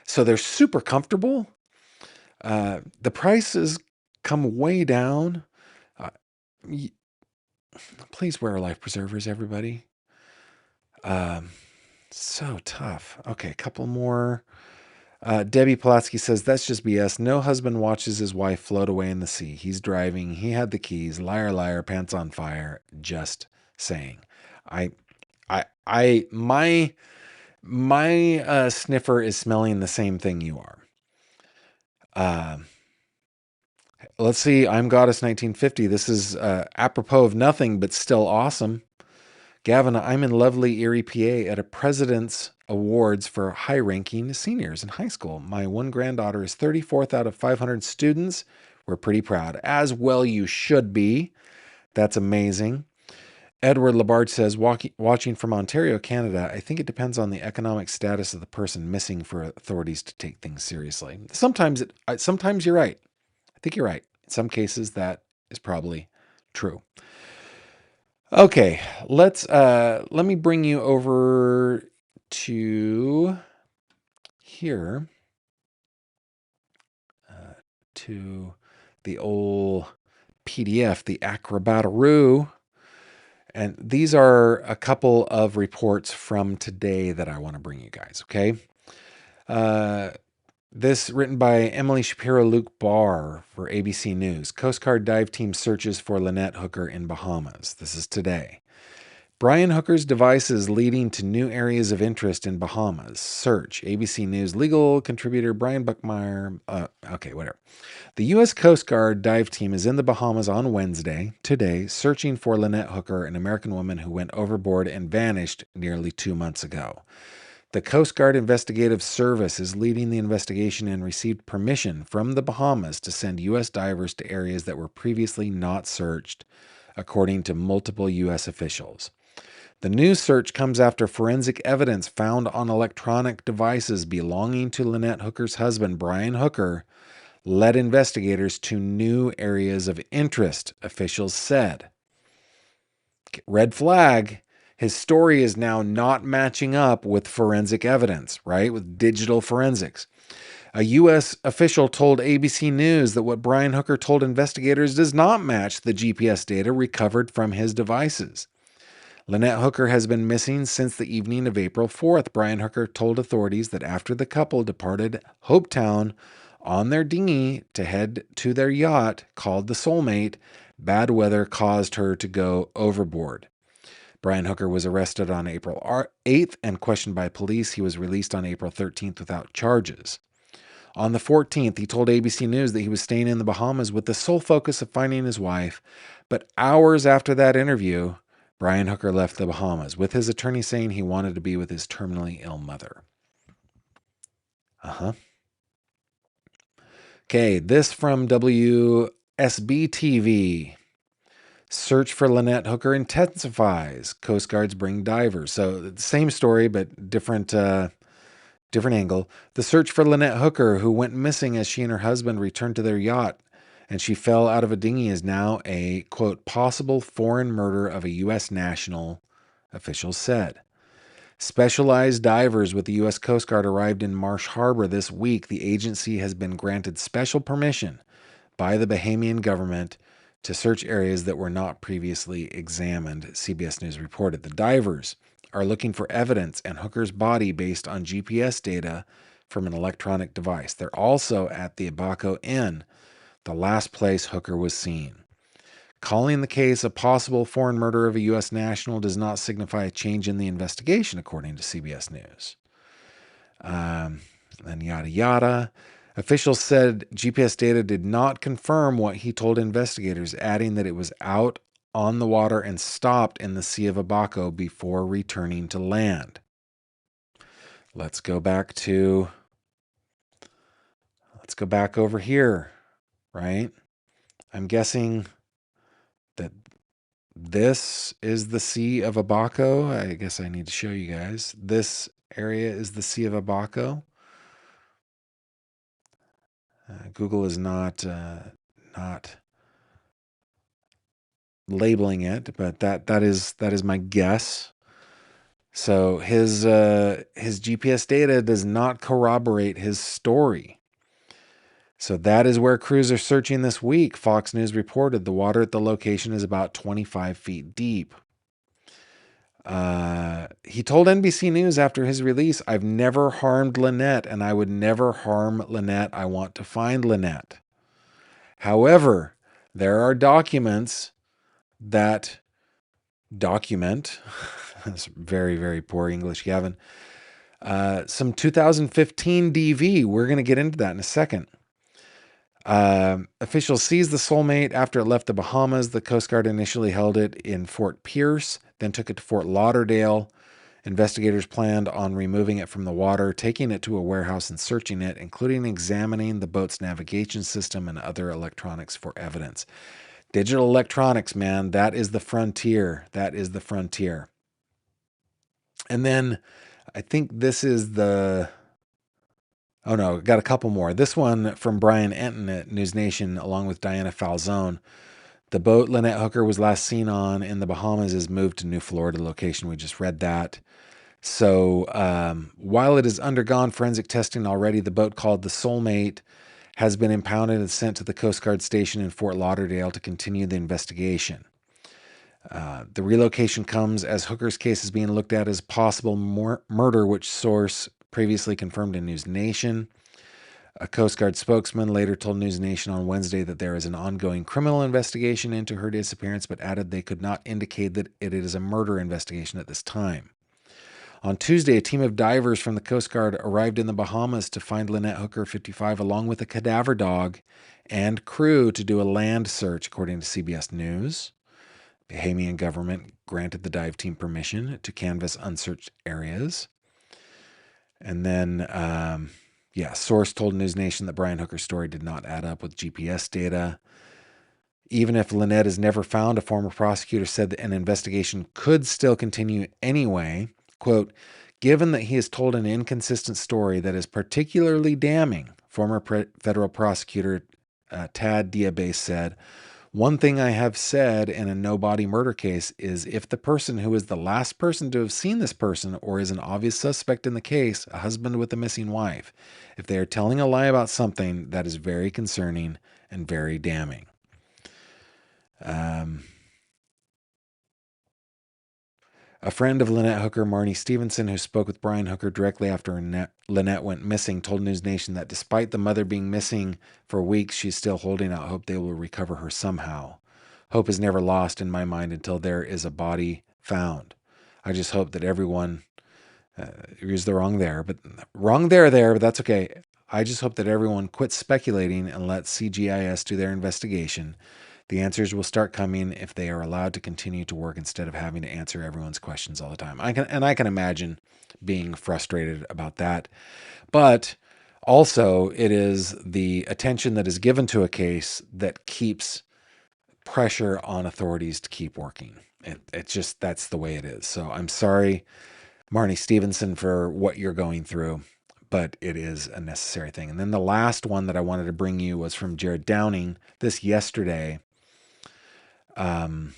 so they're super comfortable. The prices come way down. Please wear life preservers, everybody. So tough. Okay, a couple more. Debbie Pulaski says, that's just BS. No husband watches his wife float away in the sea. He's driving. He had the keys. Liar, liar, pants on fire. Just saying. My sniffer is smelling the same thing you are. Let's see. I'm Goddess 1950. This is apropos of nothing, but still awesome. Gavin, I'm in lovely Erie, PA at a President's Awards for high-ranking seniors in high school. My one granddaughter is 34th out of 500 students. We're pretty proud. As well you should be. That's amazing. Edward Labarge says, watching from Ontario, Canada, I think it depends on the economic status of the person missing for authorities to take things seriously. Sometimes you're right. I think you're right. In some cases, that is probably true. Okay, let me bring you over to here, to the old PDF, the Acrobataroo. And these are a couple of reports from today that I want to bring you guys, okay? This written by Emily Shapiro, Luke Barr for ABC News. Coast Guard dive team searches for Lynette Hooker in Bahamas. This is today. Brian Hooker's devices leading to new areas of interest in Bahamas. Search. ABC News legal contributor Brian Buckmeyer. Okay, whatever. The U.S. Coast Guard dive team is in the Bahamas on Wednesday, today, searching for Lynette Hooker, an American woman who went overboard and vanished nearly 2 months ago. The Coast Guard Investigative Service is leading the investigation and received permission from the Bahamas to send U.S. divers to areas that were previously not searched, according to multiple U.S. officials. The new search comes after forensic evidence found on electronic devices belonging to Lynette Hooker's husband, Brian Hooker, led investigators to new areas of interest, officials said. Red flag. His story is now not matching up with forensic evidence, right? With digital forensics. A U.S. official told ABC News that what Brian Hooker told investigators does not match the GPS data recovered from his devices. Lynette Hooker has been missing since the evening of April 4th. Brian Hooker told authorities that after the couple departed Hopetown on their dinghy to head to their yacht called the Soulmate, bad weather caused her to go overboard. Brian Hooker was arrested on April 8th and questioned by police. He was released on April 13th without charges. On the 14th, he told ABC News that he was staying in the Bahamas with the sole focus of finding his wife. But hours after that interview, Brian Hooker left the Bahamas, with his attorney saying he wanted to be with his terminally ill mother. Okay, this from WSB TV. Search for Lynette Hooker intensifies. Coast Guards bring divers. So the same story, but different angle. The search for Lynette Hooker, who went missing as she and her husband returned to their yacht and she fell out of a dinghy, is now a, quote, possible foreign murder of a U.S. national, officials said. Specialized divers with the U.S. Coast Guard arrived in Marsh Harbor this week. The agency has been granted special permission by the Bahamian government to search areas that were not previously examined, CBS News reported. The divers are looking for evidence and Hooker's body based on GPS data from an electronic device. They're also at the Abaco Inn, the last place Hooker was seen. Calling the case a possible foreign murder of a U.S. national does not signify a change in the investigation, according to CBS News. And yada yada. Officials said GPS data did not confirm what he told investigators, adding that it was out on the water and stopped in the Sea of Abaco before returning to land. Let's go back over here, right? I'm guessing that this is the Sea of Abaco. I guess I need to show you guys. This area is the Sea of Abaco. Google is not labeling it, but that is my guess. So his GPS data does not corroborate his story. So that is where crews are searching this week. Fox News reported the water at the location is about 25 feet deep. He told NBC News after his release, "I've never harmed Lynette, and I would never harm Lynette. I want to find Lynette." However, there are documents that document, that's very, very poor English, Gavin, some 2015 DV. We're going to get into that in a second. Officials seized the Soulmate after it left the Bahamas. The Coast Guard initially held it in Fort Pierce, then took it to Fort Lauderdale. Investigators planned on removing it from the water, taking it to a warehouse and searching it, including examining the boat's navigation system and other electronics for evidence. Digital electronics, man, that is the frontier. That is the frontier. And then I think this is the... Oh no, got a couple more. This one from Brian Enton at News Nation, along with Diana Falzone. The boat Lynette Hooker was last seen on in the Bahamas is moved to New Florida location. We just read that. So while it has undergone forensic testing already, the boat called the Soulmate has been impounded and sent to the Coast Guard station in Fort Lauderdale to continue the investigation. The relocation comes as Hooker's case is being looked at as possible murder, which source previously confirmed in News Nation. A Coast Guard spokesman later told News Nation on Wednesday that there is an ongoing criminal investigation into her disappearance, but added they could not indicate that it is a murder investigation at this time. On Tuesday, a team of divers from the Coast Guard arrived in the Bahamas to find Lynette Hooker, 55, along with a cadaver dog and crew to do a land search, according to CBS News. The Bahamian government granted the dive team permission to canvass unsearched areas. And then, source told News Nation that Brian Hooker's story did not add up with GPS data. Even if Lynette is never found, a former prosecutor said that an investigation could still continue anyway. Quote, given that he has told an inconsistent story that is particularly damning, former federal prosecutor Tad Diabase said, one thing I have said in a no-body murder case is if the person who is the last person to have seen this person or is an obvious suspect in the case, a husband with a missing wife, if they are telling a lie about something, that is very concerning and very damning. A friend of Lynette Hooker, Marnie Stevenson, who spoke with Brian Hooker directly after Lynette went missing, told News Nation that despite the mother being missing for weeks, she's still holding out hope they will recover her somehow. Hope is never lost in my mind until there is a body found. I just hope that everyone, used the wrong there, but that's okay. I just hope that everyone quits speculating and lets CGIS do their investigation. The answers will start coming if they are allowed to continue to work instead of having to answer everyone's questions all the time. I can imagine being frustrated about that. But also, it is the attention that is given to a case that keeps pressure on authorities to keep working. It's just, that's the way it is. So I'm sorry, Marnie Stevenson, for what you're going through, but it is a necessary thing. And then the last one that I wanted to bring you was from Jared Downing, this yesterday. New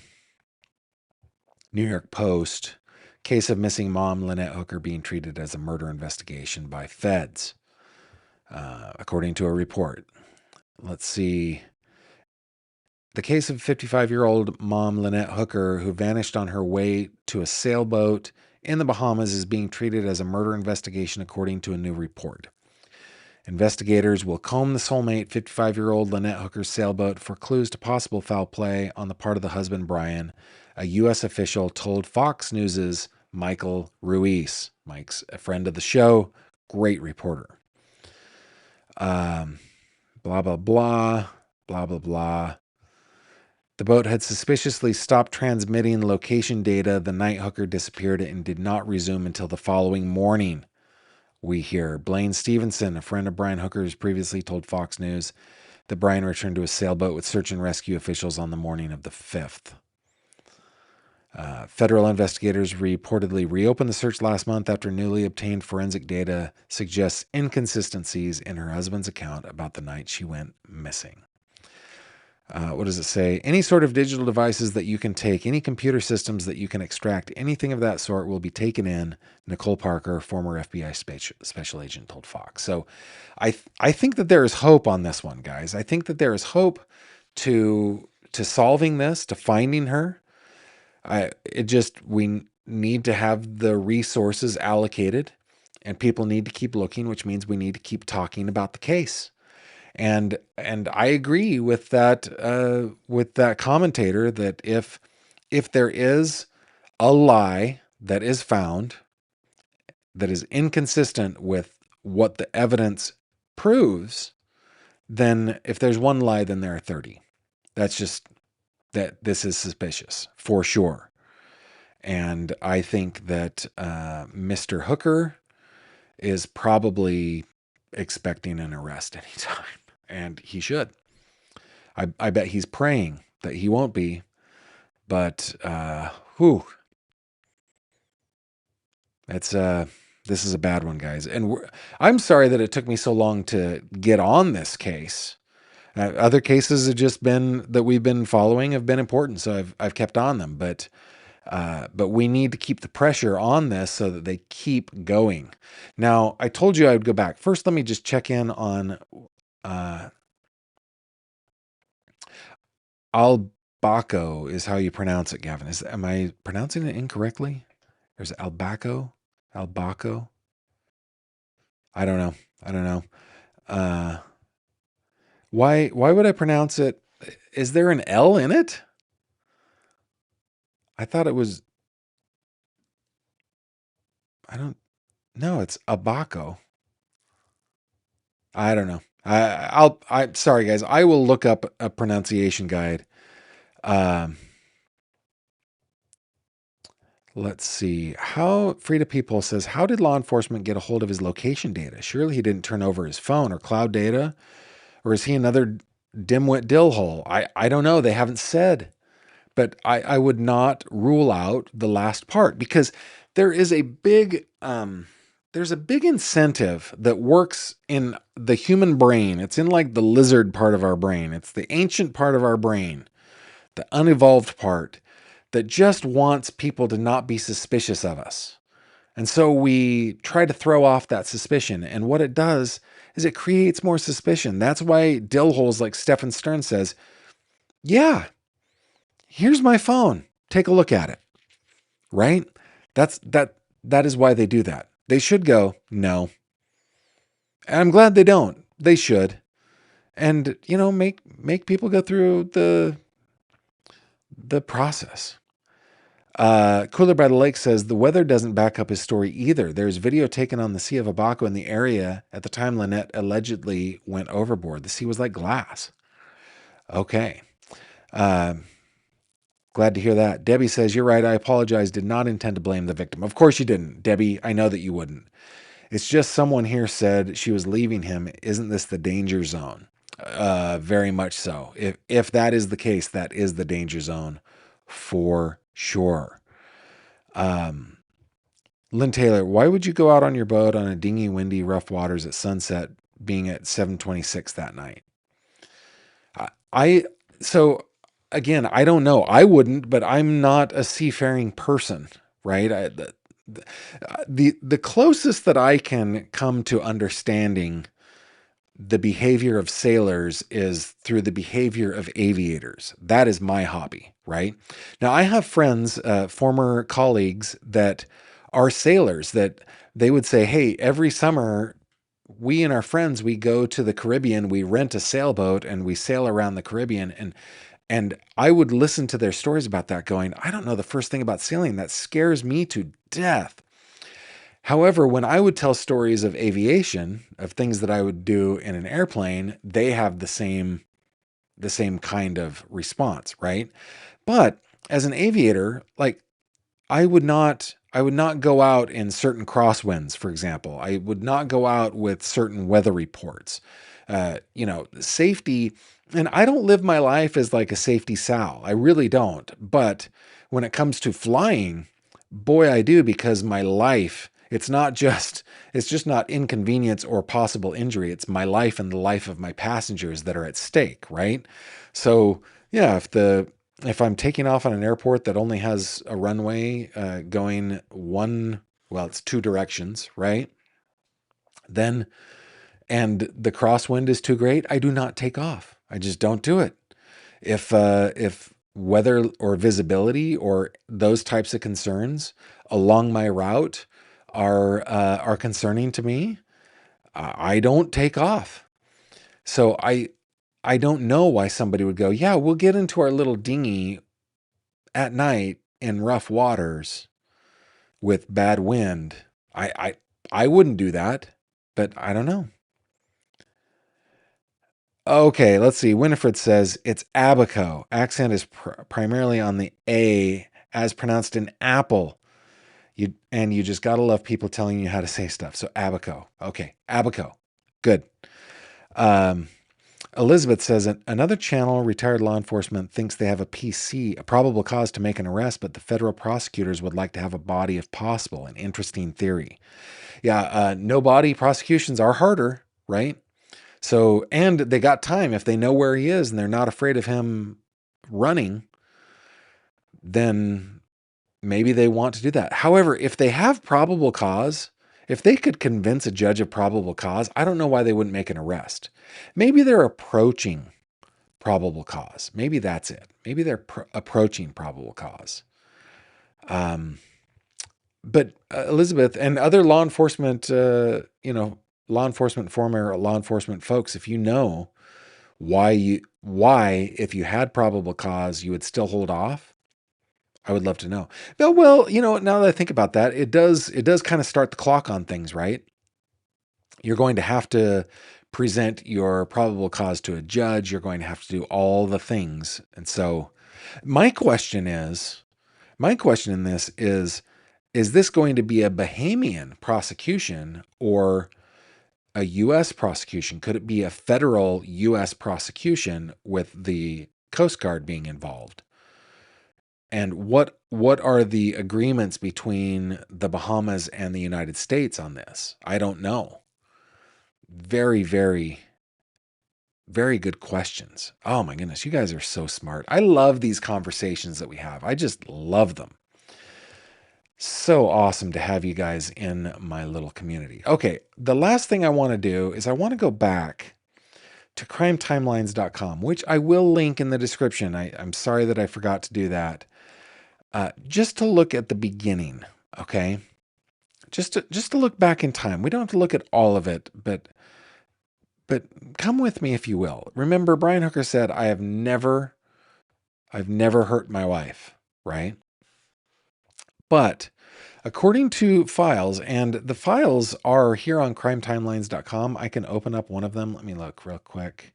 York Post, case of missing mom Lynette Hooker being treated as a murder investigation by feds, according to a report. Let's see. The case of 55-year-old mom Lynette Hooker, who vanished on her way to a sailboat in the Bahamas, is being treated as a murder investigation, according to a new report. Investigators will comb the soulmate 55-year-old Lynette Hooker's sailboat for clues to possible foul play on the part of the husband, Brian, a U.S. official told Fox News' Michael Ruiz. Mike's a friend of the show, great reporter. Blah, blah, blah, blah, blah, blah. The boat had suspiciously stopped transmitting location data the night Hooker disappeared and did not resume until the following morning. We hear Blaine Stevenson, a friend of Brian Hooker's, previously told Fox News that Brian returned to a sailboat with search and rescue officials on the morning of the 5th. Federal investigators reportedly reopened the search last month after newly obtained forensic data suggests inconsistencies in her husband's account about the night she went missing. What does it say? Any sort of digital devices that you can take, any computer systems that you can extract, anything of that sort will be taken in, Nicole Parker, former FBI special agent, told Fox. So I think that there is hope on this one, guys. I think that there is hope to solving this, to finding her. We need to have the resources allocated, and people need to keep looking, which means we need to keep talking about the case. And I agree with that commentator that if there is a lie that is found that is inconsistent with what the evidence proves, then if there's one lie, then there are 30. That's just that this is suspicious for sure. And I think that Mr. Hooker is probably expecting an arrest anytime. And he should. I bet he's praying that he won't be. But, this is a bad one, guys. And I'm sorry that it took me so long to get on this case. Other cases have just been that we've been following have been important, so I've kept on them. But we need to keep the pressure on this so that they keep going. Now, I told you I would go back. First, let me just check in on Abaco is how you pronounce it, Gavin. Am I pronouncing it incorrectly? There's Abaco? Abaco? I don't know. Uh, why would I pronounce it? Is there an L in it? I thought it was, I don't know. It's Abaco. I don't know. I'm sorry guys. I will look up a pronunciation guide. Um, let's see. How Frida People says, how did law enforcement get a hold of his location data? Surely he didn't turn over his phone or cloud data, or is he another dimwit dillhole? I don't know. They haven't said. But I would not rule out the last part because there is a big there's a big incentive that works in the human brain. It's in like the lizard part of our brain. It's the ancient part of our brain, the unevolved part that just wants people to not be suspicious of us. And so we try to throw off that suspicion. And what it does is it creates more suspicion. That's why dillholes like Stefan Stern says, yeah, here's my phone. Take a look at it. Right? That is why they do that. They should go, no. And I'm glad they don't. They should. And make people go through the process. Cooler by the Lake says the weather doesn't back up his story either. There's video taken on the Sea of Abaco in the area at the time Lynette allegedly went overboard. The sea was like glass. Okay. Uh, Glad to hear that. Debbie says, you're right. I apologize. Did not intend to blame the victim. Of course you didn't, Debbie. I know that you wouldn't. It's just someone here said she was leaving him. Isn't this the danger zone? Very much so. If that is the case, that is the danger zone for sure. Lynn Taylor, why would you go out on your boat on a dingy, windy, rough waters at sunset, being at 7:26 that night? I so again, I don't know. I wouldn't, but I'm not a seafaring person, right? The closest that I can come to understanding the behavior of sailors is through the behavior of aviators. That is my hobby, right? Now, I have friends, former colleagues that are sailors that they would say, hey, every summer, we and our friends, we go to the Caribbean, we rent a sailboat and we sail around the Caribbean. And I would listen to their stories about that going, I don't know the first thing about sailing. That scares me to death. However, when I would tell stories of aviation, of things that I would do in an airplane, they have the same kind of response, right? But as an aviator, like I would not go out in certain crosswinds, for example. I would not go out with certain weather reports. Safety, and I don't live my life as like a safety sow. I really don't. But when it comes to flying, boy, I do, because my life, it's just not inconvenience or possible injury. It's my life and the life of my passengers that are at stake, right? So yeah, if I'm taking off on an airport that only has a runway going well, it's two directions, right? Then, and the crosswind is too great, I do not take off. I just don't do it. If weather or visibility or those types of concerns along my route are concerning to me, I don't take off. So I don't know why somebody would go, yeah, we'll get into our little dinghy at night in rough waters with bad wind. I wouldn't do that, but I don't know. Okay, let's see. Winifred says it's Abaco. Accent is primarily on the A, as pronounced in apple. You just gotta love people telling you how to say stuff. So Abaco. Okay, Abaco. Good. Um, Elizabeth says another channel, retired law enforcement, thinks they have a PC, a probable cause to make an arrest, but the federal prosecutors would like to have a body if possible. An interesting theory. Yeah, no body prosecutions are harder, right? So, and they got time. If they know where he is and they're not afraid of him running, then maybe they want to do that. However, if they have probable cause, if they could convince a judge of probable cause, I don't know why they wouldn't make an arrest. Maybe they're approaching probable cause. Maybe that's it. Maybe they're approaching probable cause. But Elizabeth and other law enforcement, law enforcement, former law enforcement folks, if you know why, if you had probable cause, you would still hold off, I would love to know. Well, now that I think about that, it does kind of start the clock on things, right? You're going to have to present your probable cause to a judge. You're going to have to do all the things. And so my question in this is this going to be a Bahamian prosecution or a U.S. prosecution? Could it be a federal U.S. prosecution with the Coast Guard being involved? And what are the agreements between the Bahamas and the United States on this? I don't know. Very, very, very good questions. Oh my goodness, you guys are so smart. I love these conversations that we have. I just love them. So awesome to have you guys in my little community. Okay, the last thing I want to do is I want to go back to crimetimelines.com, which I will link in the description. I'm sorry that I forgot to do that. Just to look at the beginning, okay? Just to look back in time. We don't have to look at all of it, but come with me if you will. Remember, Brian Hooker said, I've never hurt my wife, right? But according to files, and the files are here on crimetimelines.com, I can open up one of them. Let me look real quick.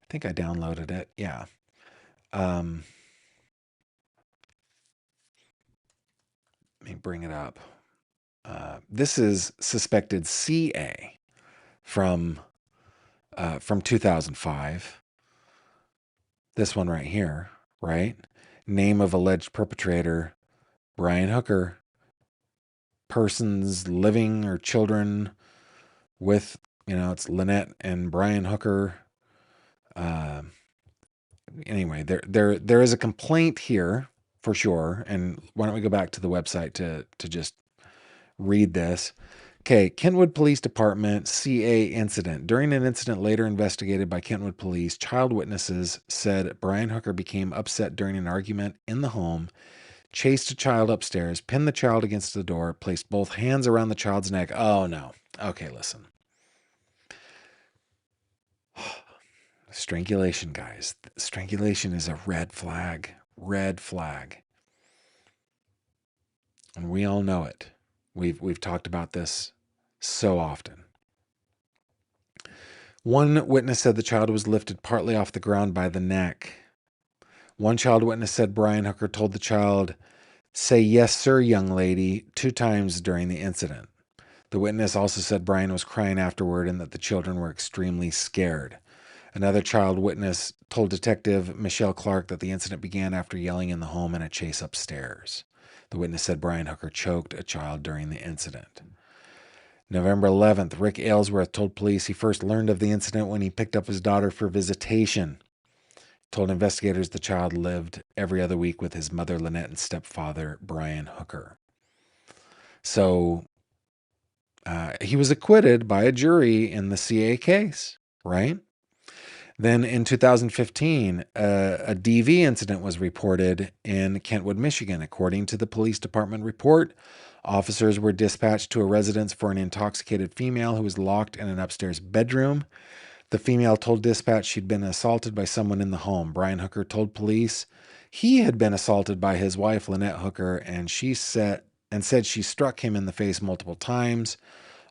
I think I downloaded it. Yeah. Let me bring it up. This is suspected CA from 2005. This one right here, right? Name of alleged perpetrator, Brian Hooker. Persons living or children with, it's Lynette and Brian Hooker. Anyway, there is a complaint here for sure. And why don't we go back to the website to just read this? Okay, Kentwood Police Department, CA incident. During an incident later investigated by Kentwood Police, child witnesses said Brian Hooker became upset during an argument in the home, chased a child upstairs, pinned the child against the door, placed both hands around the child's neck. Oh, no. Okay, listen. Strangulation, guys. Strangulation is a red flag. Red flag. And we all know it. We've talked about this so often. One witness said the child was lifted partly off the ground by the neck. One child witness said Brian Hooker told the child, "Say yes, sir, young lady," 2 times during the incident. The witness also said Brian was crying afterward and that the children were extremely scared. Another child witness told Detective Michelle Clark that the incident began after yelling in the home and a chase upstairs. The witness said Brian Hooker choked a child during the incident. November 11th, Rick Aylesworth told police he first learned of the incident when he picked up his daughter for visitation. Told investigators the child lived every other week with his mother, Lynette, and stepfather, Brian Hooker. So he was acquitted by a jury in the CA case, right? Then in 2015, a DV incident was reported in Kentwood, Michigan. According to the police department report, officers were dispatched to a residence for an intoxicated female who was locked in an upstairs bedroom. The female told dispatch she'd been assaulted by someone in the home. Brian Hooker told police he had been assaulted by his wife, Lynette Hooker, and said she struck him in the face multiple times.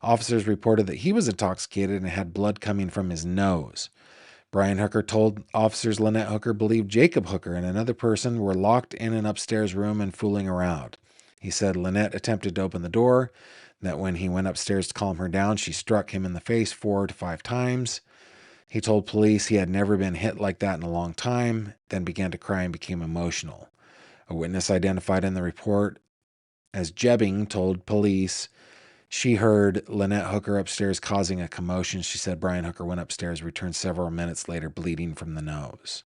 Officers reported that he was intoxicated and had blood coming from his nose. Brian Hooker told officers Lynette Hooker believed Jacob Hooker and another person were locked in an upstairs room and fooling around. He said Lynette attempted to open the door, that when he went upstairs to calm her down, she struck him in the face 4 to 5 times. He told police he had never been hit like that in a long time, then began to cry and became emotional. A witness identified in the report as Jebbing told police she heard Lynette Hooker upstairs causing a commotion. She said Brian Hooker went upstairs, returned several minutes later bleeding from the nose.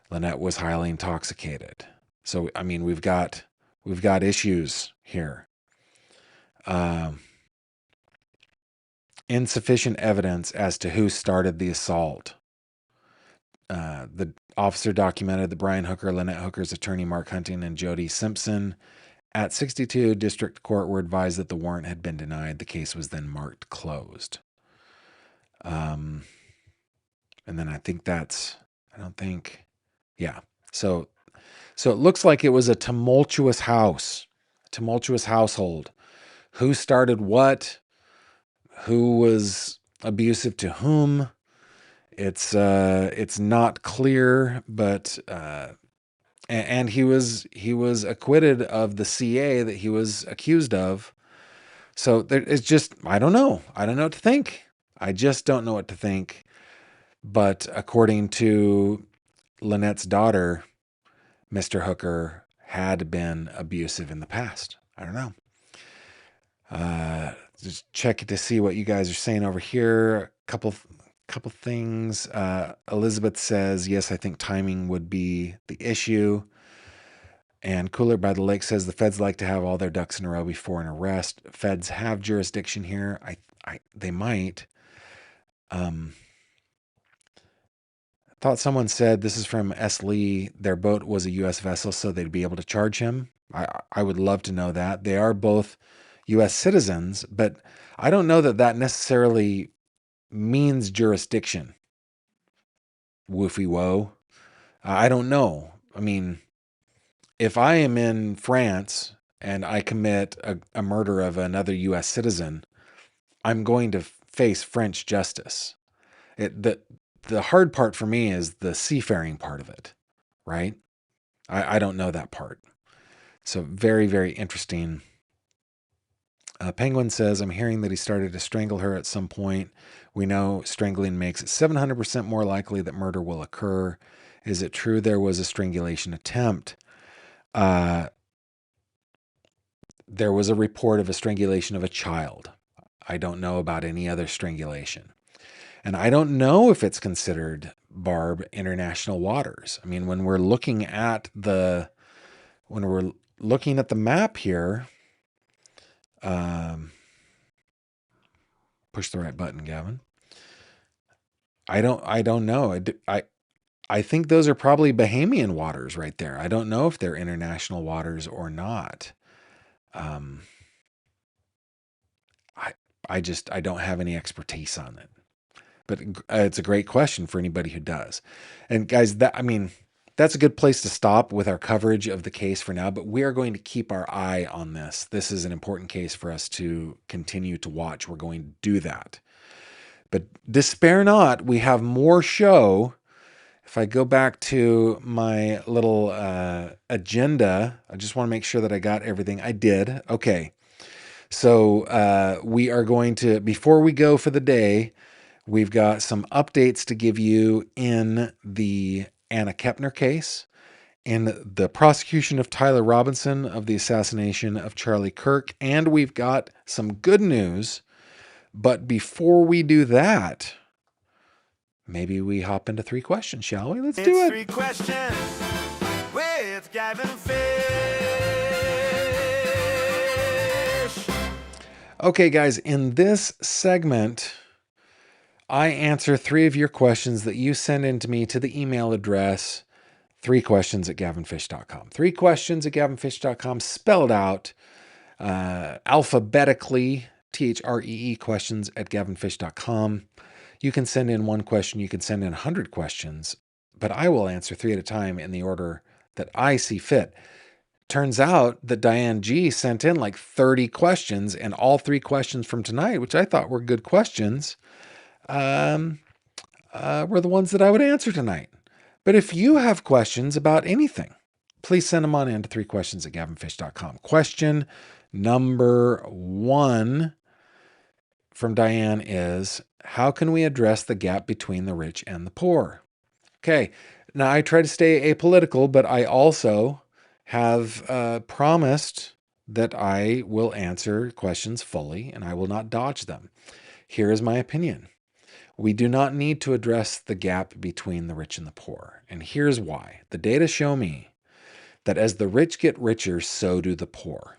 Lynette was highly intoxicated. So, I mean, we've got issues here. Insufficient evidence as to who started the assault. The officer documented that Brian Hooker, Lynette Hooker's attorney Mark Hunting, and Jody Simpson at 62 District Court were advised that the warrant had been denied. The case was then marked closed. And then I think yeah. So it looks like it was a tumultuous household. Who started what? Who was abusive to whom? It's not clear, but and he was acquitted of the CA that he was accused of. So it's just, I don't know what to think. I just don't know what to think. But according to Lynette's daughter, Mr. Hooker had been abusive in the past. I don't know. Just check it to see what you guys are saying over here. A couple things. Elizabeth says, yes, I think timing would be the issue. And Cooler by the Lake says the feds like to have all their ducks in a row before an arrest. Feds have jurisdiction here. They might. Thought someone said, this is from S. Lee, their boat was a U.S. vessel, so they'd be able to charge him. I would love to know that. They are both U.S. citizens, but I don't know that necessarily means jurisdiction. Woofy woe. I don't know. I mean, if I am in France and I commit a murder of another U.S. citizen, I'm going to face French justice. The hard part for me is the seafaring part of it, right? I don't know that part. So very, very interesting. Penguin says, I'm hearing that he started to strangle her at some point. We know strangling makes it 700% more likely that murder will occur. Is it true there was a strangulation attempt? There was a report of a strangulation of a child. I don't know about any other strangulation. And I don't know if it's considered, Barb, international waters. I mean, when we're looking at the map here, push the right button, Gavin. I don't know. I think those are probably Bahamian waters right there. I don't know if they're international waters or not. I don't have any expertise on it. But it's a great question for anybody who does. And guys, that's a good place to stop with our coverage of the case for now, but we are going to keep our eye on this. This is an important case for us to continue to watch. We're going to do that. But despair not, we have more show. If I go back to my little agenda, I just want to make sure that I got everything. I did. Okay. So we are going to, before we go for the day, we've got some updates to give you in the Anna Kepner case, in the prosecution of Tyler Robinson of the assassination of Charlie Kirk, and we've got some good news. But before we do that, maybe we hop into 3 questions, shall we? Let's do it. 3 questions with Gavin Fish. Okay, guys, in this segment, I answer 3 of your questions that you send in to me to the email address 3questions@gavinfish.com. 3questions@gavinfish.com, spelled out alphabetically, THREE questions@gavinfish.com. You can send in 1 question, you can send in 100 questions, but I will answer 3 at a time in the order that I see fit. Turns out that Diane G sent in like 30 questions, and all 3 questions from tonight, which I thought were good questions, were the ones that I would answer tonight. But if you have questions about anything, please send them on in to 3questions@gavinfish.com. Question number 1 from Diane is, how can we address the gap between the rich and the poor? Okay, now I try to stay apolitical, but I also have promised that I will answer questions fully and I will not dodge them. Here is my opinion. We do not need to address the gap between the rich and the poor. And here's why. The data show me that as the rich get richer, so do the poor.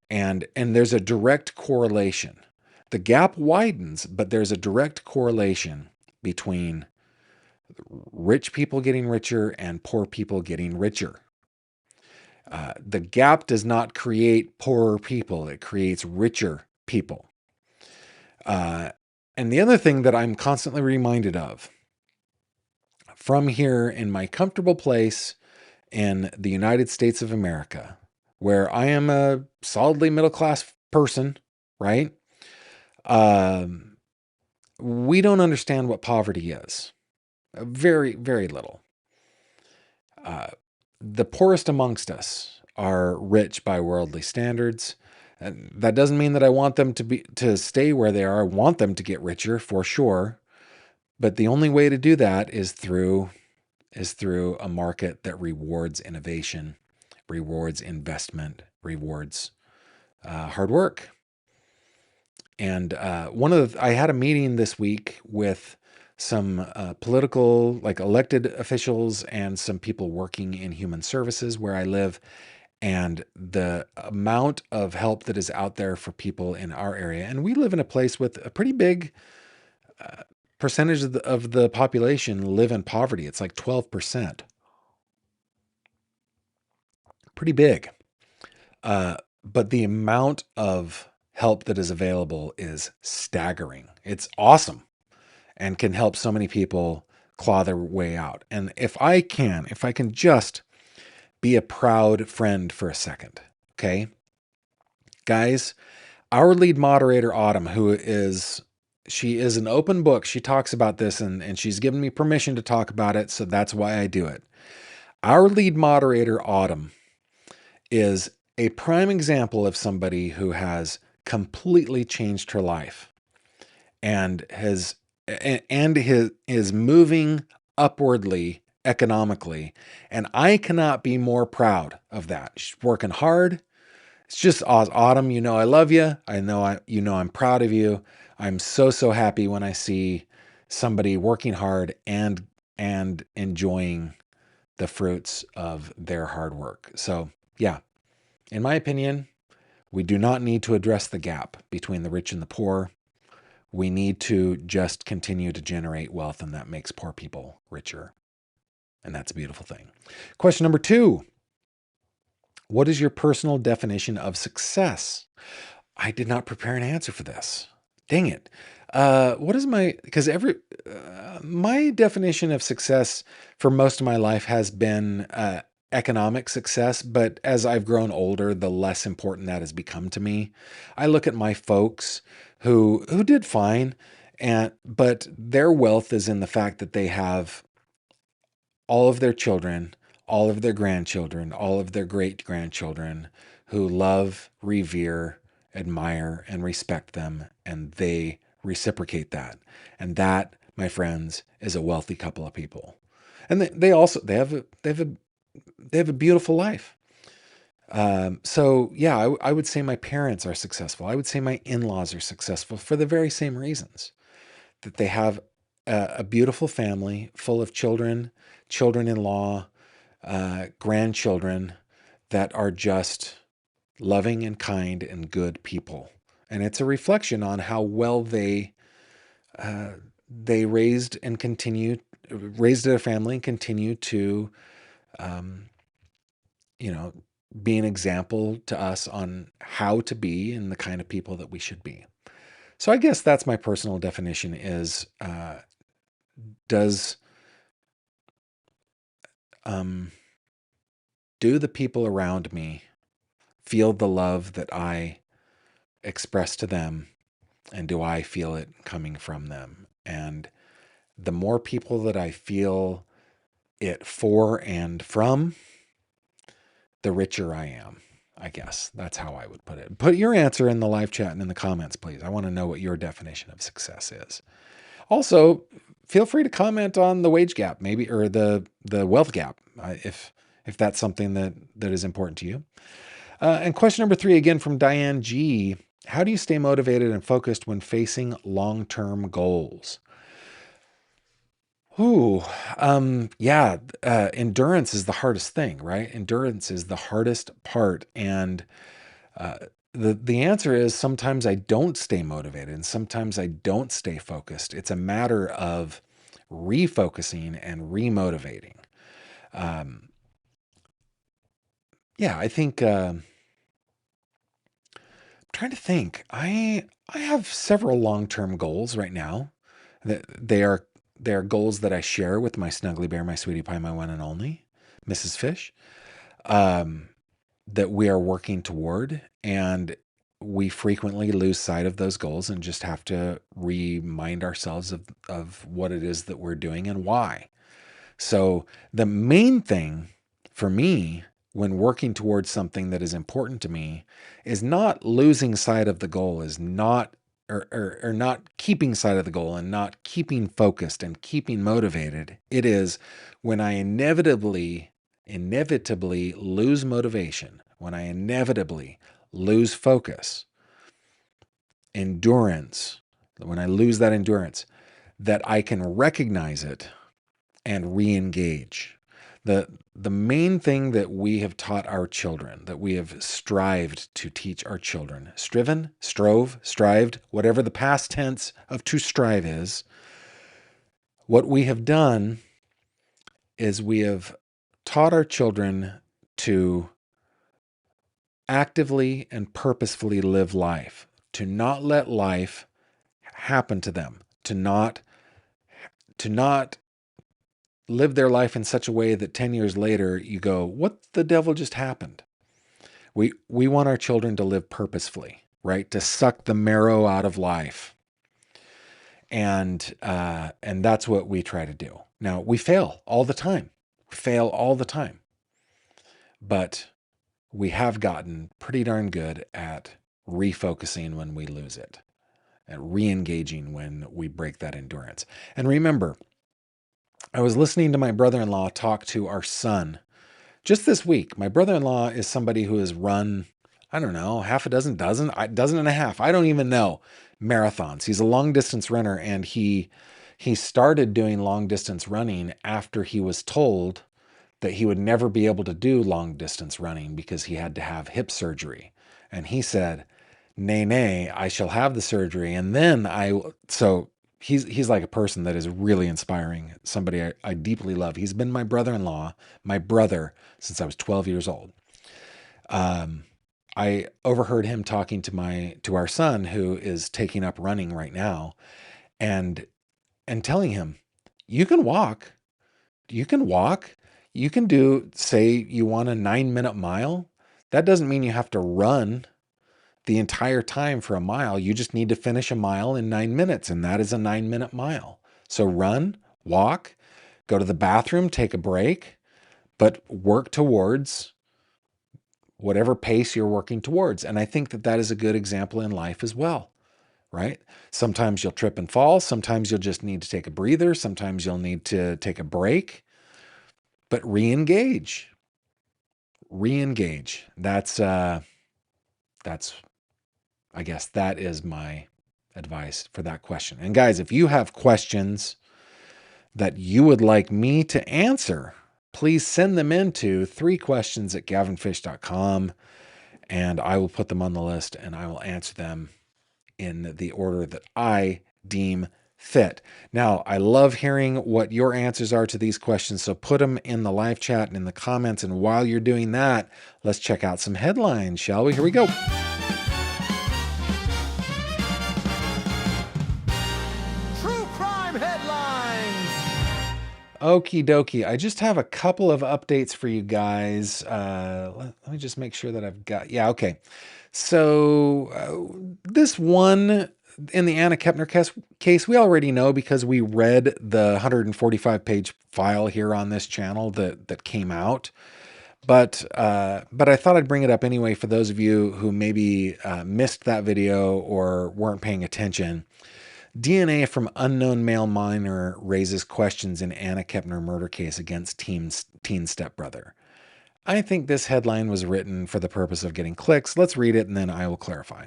And there's a direct correlation. The gap widens, but there's a direct correlation between rich people getting richer and poor people getting richer. The gap does not create poorer people. It creates richer people. And the other thing that I'm constantly reminded of from here in my comfortable place in the United States of America, where I am a solidly middle class person, right? Um, we don't understand what poverty is. Very, very little. Uh, the poorest amongst us are rich by worldly standards. And that doesn't mean that I want them to stay where they are. I want them to get richer for sure. But the only way to do that is through a market that rewards innovation, rewards investment, rewards hard work. And I had a meeting this week with some political, like elected officials, and some people working in human services where I live. And the amount of help that is out there for people in our area, and we live in a place with a pretty big percentage of the population live in poverty. It's like 12%, pretty big. But the amount of help that is available is staggering. It's awesome and can help so many people claw their way out. And if I can just be a proud friend for a second, okay? Guys, our lead moderator, Autumn, she is an open book. She talks about this and she's given me permission to talk about it. So that's why I do it. Our lead moderator, Autumn, is a prime example of somebody who has completely changed her life and is moving upwardly economically, and I cannot be more proud of that. She's working hard. It's just Autumn. I love you. I'm proud of you. I'm so happy when I see somebody working hard and enjoying the fruits of their hard work. So yeah, in my opinion, we do not need to address the gap between the rich and the poor. We need to just continue to generate wealth, and that makes poor people richer. And that's a beautiful thing. Question number 2. What is your personal definition of success? I did not prepare an answer for this. Dang it. What is my definition of success for most of my life has been economic success, but as I've grown older, the less important that has become to me. I look at my folks who did fine, but their wealth is in the fact that they have all of their children, all of their grandchildren, all of their great grandchildren who love, revere, admire, and respect them, and they reciprocate that. And that, my friends, is a wealthy couple of people. And they have a beautiful life. So yeah, I would say my parents are successful. I would say my in-laws are successful for the very same reasons, that they have a beautiful family full of children, children-in-law, grandchildren that are just loving and kind and good people. And it's a reflection on how well they raised their family and continue to, um, you know, be an example to us on how to be and the kind of people that we should be. So I guess that's my personal definition is, does, um, do the people around me feel the love that I express to them? And do I feel it coming from them? And the more people that I feel it for and from, the richer I am. I guess that's how I would put it. Put your answer in the live chat and in the comments, please. I want to know what your definition of success is. Also, feel free to comment on the wage gap, maybe, or the wealth gap, if that's something that is important to you. And question number 3, again from Diane G. How do you stay motivated and focused when facing long-term goals? Ooh, yeah, endurance is the hardest thing, right? Endurance is the hardest part, and uh, the answer is sometimes I don't stay motivated, and sometimes I don't stay focused. It's a matter of refocusing and remotivating. Um, yeah, I think. trying to think. I have several long-term goals right now. That they are goals that I share with my snuggly bear, my sweetie pie, my one and only, Mrs. Fish. Um, that we are working toward, and we frequently lose sight of those goals and just have to remind ourselves of what it is that we're doing and why. So the main thing for me when working towards something that is important to me is not losing sight of the goal, is not or not keeping sight of the goal and not keeping focused and keeping motivated. It is when I inevitably lose motivation, when I inevitably lose focus, endurance, when I lose that endurance, that I can recognize it and re-engage. The main thing that we have taught our children, that we have strived to teach our children, striven, strove, strived, whatever the past tense of to strive is, what we have done is we have taught our children to actively and purposefully live life, to not let life happen to them, to not live their life in such a way that 10 years later you go, what the devil just happened? We want our children to live purposefully, right? To suck the marrow out of life. And that's what we try to do. Now, we fail all the time. Fail all the time. But we have gotten pretty darn good at refocusing when we lose it, at re-engaging when we break that endurance. And remember, I was listening to my brother-in-law talk to our son just this week. My brother-in-law is somebody who has run, I don't know, half a dozen and a half. I don't even know marathons. He's a long distance runner, and he started doing long distance running after he was told that he would never be able to do long distance running because he had to have hip surgery. And he said, nay, nay, I shall have the surgery. And then so he's like a person that is really inspiring, somebody I deeply love. He's been my brother-in-law, my brother, since I was 12 years old. I overheard him talking to our son, who is taking up running right now, and telling him, you can walk, you can walk, you can do, say you want a 9-minute mile. That doesn't mean you have to run the entire time for a mile. You just need to finish a mile in 9 minutes, and that is a 9-minute mile. So run, walk, go to the bathroom, take a break, but work towards whatever pace you're working towards. And I think that that is a good example in life as well, right? Sometimes you'll trip and fall. Sometimes you'll just need to take a breather. Sometimes you'll need to take a break, but re-engage. Re-engage. That's I guess that is my advice for that question. And guys, if you have questions that you would like me to answer, please send them into 3questions@gavinfish.com, and I will put them on the list and I will answer them in the order that I deem fit. Now, I love hearing what your answers are to these questions, so put them in the live chat and in the comments. And while you're doing that, let's check out some headlines, shall we? Here we go. True crime headlines. Okie dokie. I just have a couple of updates for you guys. Let me just make sure that I've got, yeah, okay. So this one in the Anna Kepner case, we already know because we read the 145-page file here on this channel that came out. But I thought I'd bring it up anyway for those of you who maybe missed that video or weren't paying attention. DNA from unknown male minor raises questions in Anna Kepner murder case against teen stepbrother. I think this headline was written for the purpose of getting clicks. Let's read it and then I will clarify.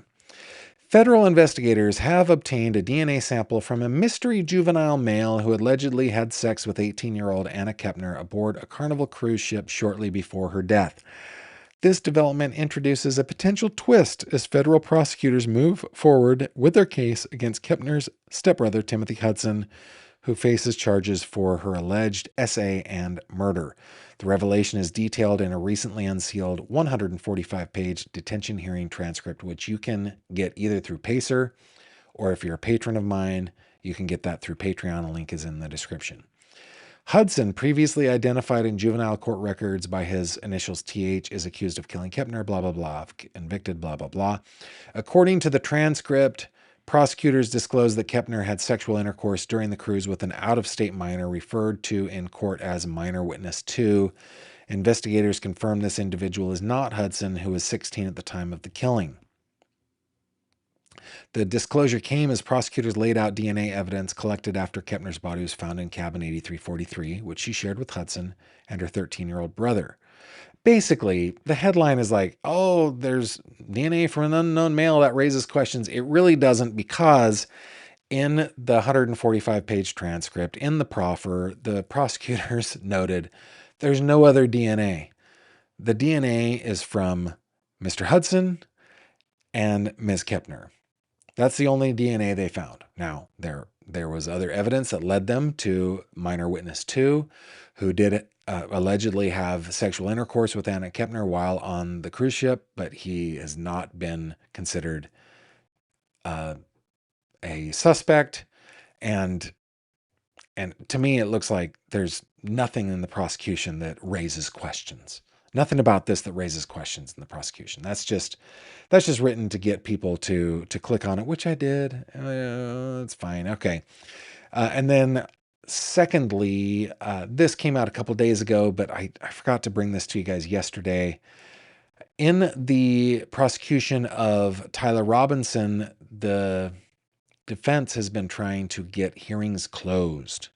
Federal investigators have obtained a DNA sample from a mystery juvenile male who allegedly had sex with 18-year-old Anna Kepner aboard a Carnival cruise ship shortly before her death. This development introduces a potential twist as federal prosecutors move forward with their case against Kepner's stepbrother, Timothy Hudson, who faces charges for her alleged SA and murder. The revelation is detailed in a recently unsealed 145-page detention hearing transcript, which you can get either through Pacer, or if you're a patron of mine, you can get that through Patreon. A link is in the description. Hudson, previously identified in juvenile court records by his initials TH, is accused of killing Kepner, blah, blah, blah, convicted, blah, blah, blah. According to the transcript, prosecutors disclosed that Kepner had sexual intercourse during the cruise with an out-of-state minor referred to in court as Minor Witness 2. Investigators confirmed this individual is not Hudson, who was 16 at the time of the killing. The disclosure came as prosecutors laid out DNA evidence collected after Kepner's body was found in cabin 8343, which she shared with Hudson and her 13-year-old brother. Basically, the headline is like, oh, there's DNA from an unknown male. That raises questions. It really doesn't, because in the 145-page transcript, in the proffer, the prosecutors noted there's no other DNA. The DNA is from Mr. Hudson and Ms. Kepner. That's the only DNA they found. Now, there was other evidence that led them to Minor Witness 2, who did allegedly have sexual intercourse with Anna Kepner while on the cruise ship, but he has not been considered a suspect. And to me, it looks like there's nothing in the prosecution that raises questions. Nothing about this that raises questions in the prosecution. That's just written to get people to click on it, which I did. It's fine. Okay. And then secondly, this came out a couple days ago, but I forgot to bring this to you guys yesterday. In the prosecution of Tyler Robinson, the defense has been trying to get hearings closed.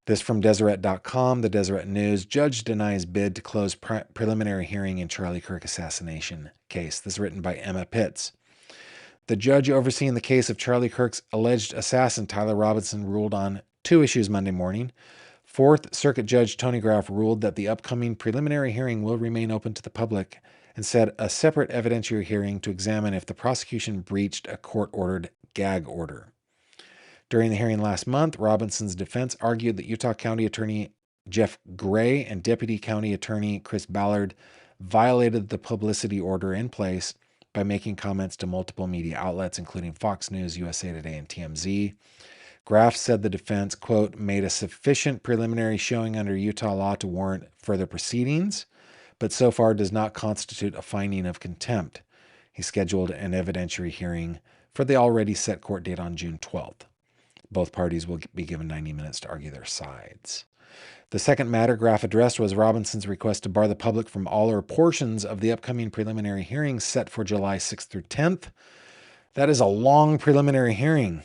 This from Deseret.com, the Deseret News. Judge denies bid to close preliminary hearing in Charlie Kirk assassination case. This is written by Emma Pitts. The judge overseeing the case of Charlie Kirk's alleged assassin, Tyler Robinson, ruled on two issues Monday morning. Fourth Circuit Judge Tony Graff ruled that the upcoming preliminary hearing will remain open to the public and set a separate evidentiary hearing to examine if the prosecution breached a court-ordered gag order. During the hearing last month, Robinson's defense argued that Utah County Attorney Jeff Gray and Deputy County Attorney Chris Ballard violated the publicity order in place by making comments to multiple media outlets, including Fox News, USA Today, and TMZ. Graff said the defense, quote, made a sufficient preliminary showing under Utah law to warrant further proceedings, but so far does not constitute a finding of contempt. He scheduled an evidentiary hearing for the already set court date on June 12th. Both parties will be given 90 minutes to argue their sides. The second matter Graff addressed was Robinson's request to bar the public from all or portions of the upcoming preliminary hearings set for July 6th through 10th. That is a long preliminary hearing.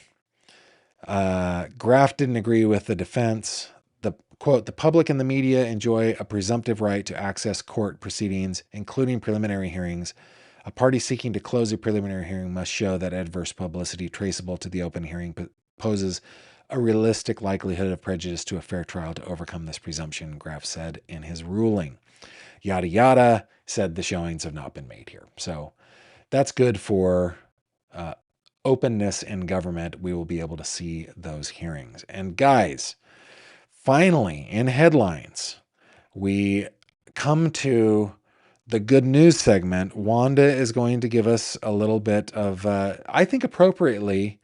Graff didn't agree with the defense. The quote, the public and the media enjoy a presumptive right to access court proceedings, including preliminary hearings. A party seeking to close a preliminary hearing must show that adverse publicity traceable to the open hearing poses a realistic likelihood of prejudice to a fair trial to overcome this presumption, Graff said in his ruling. Yada, yada, said the showings have not been made here. So that's good for openness in government. We will be able to see those hearings. And guys, finally, in headlines, we come to the good news segment. Wanda is going to give us a little bit of, I think appropriately,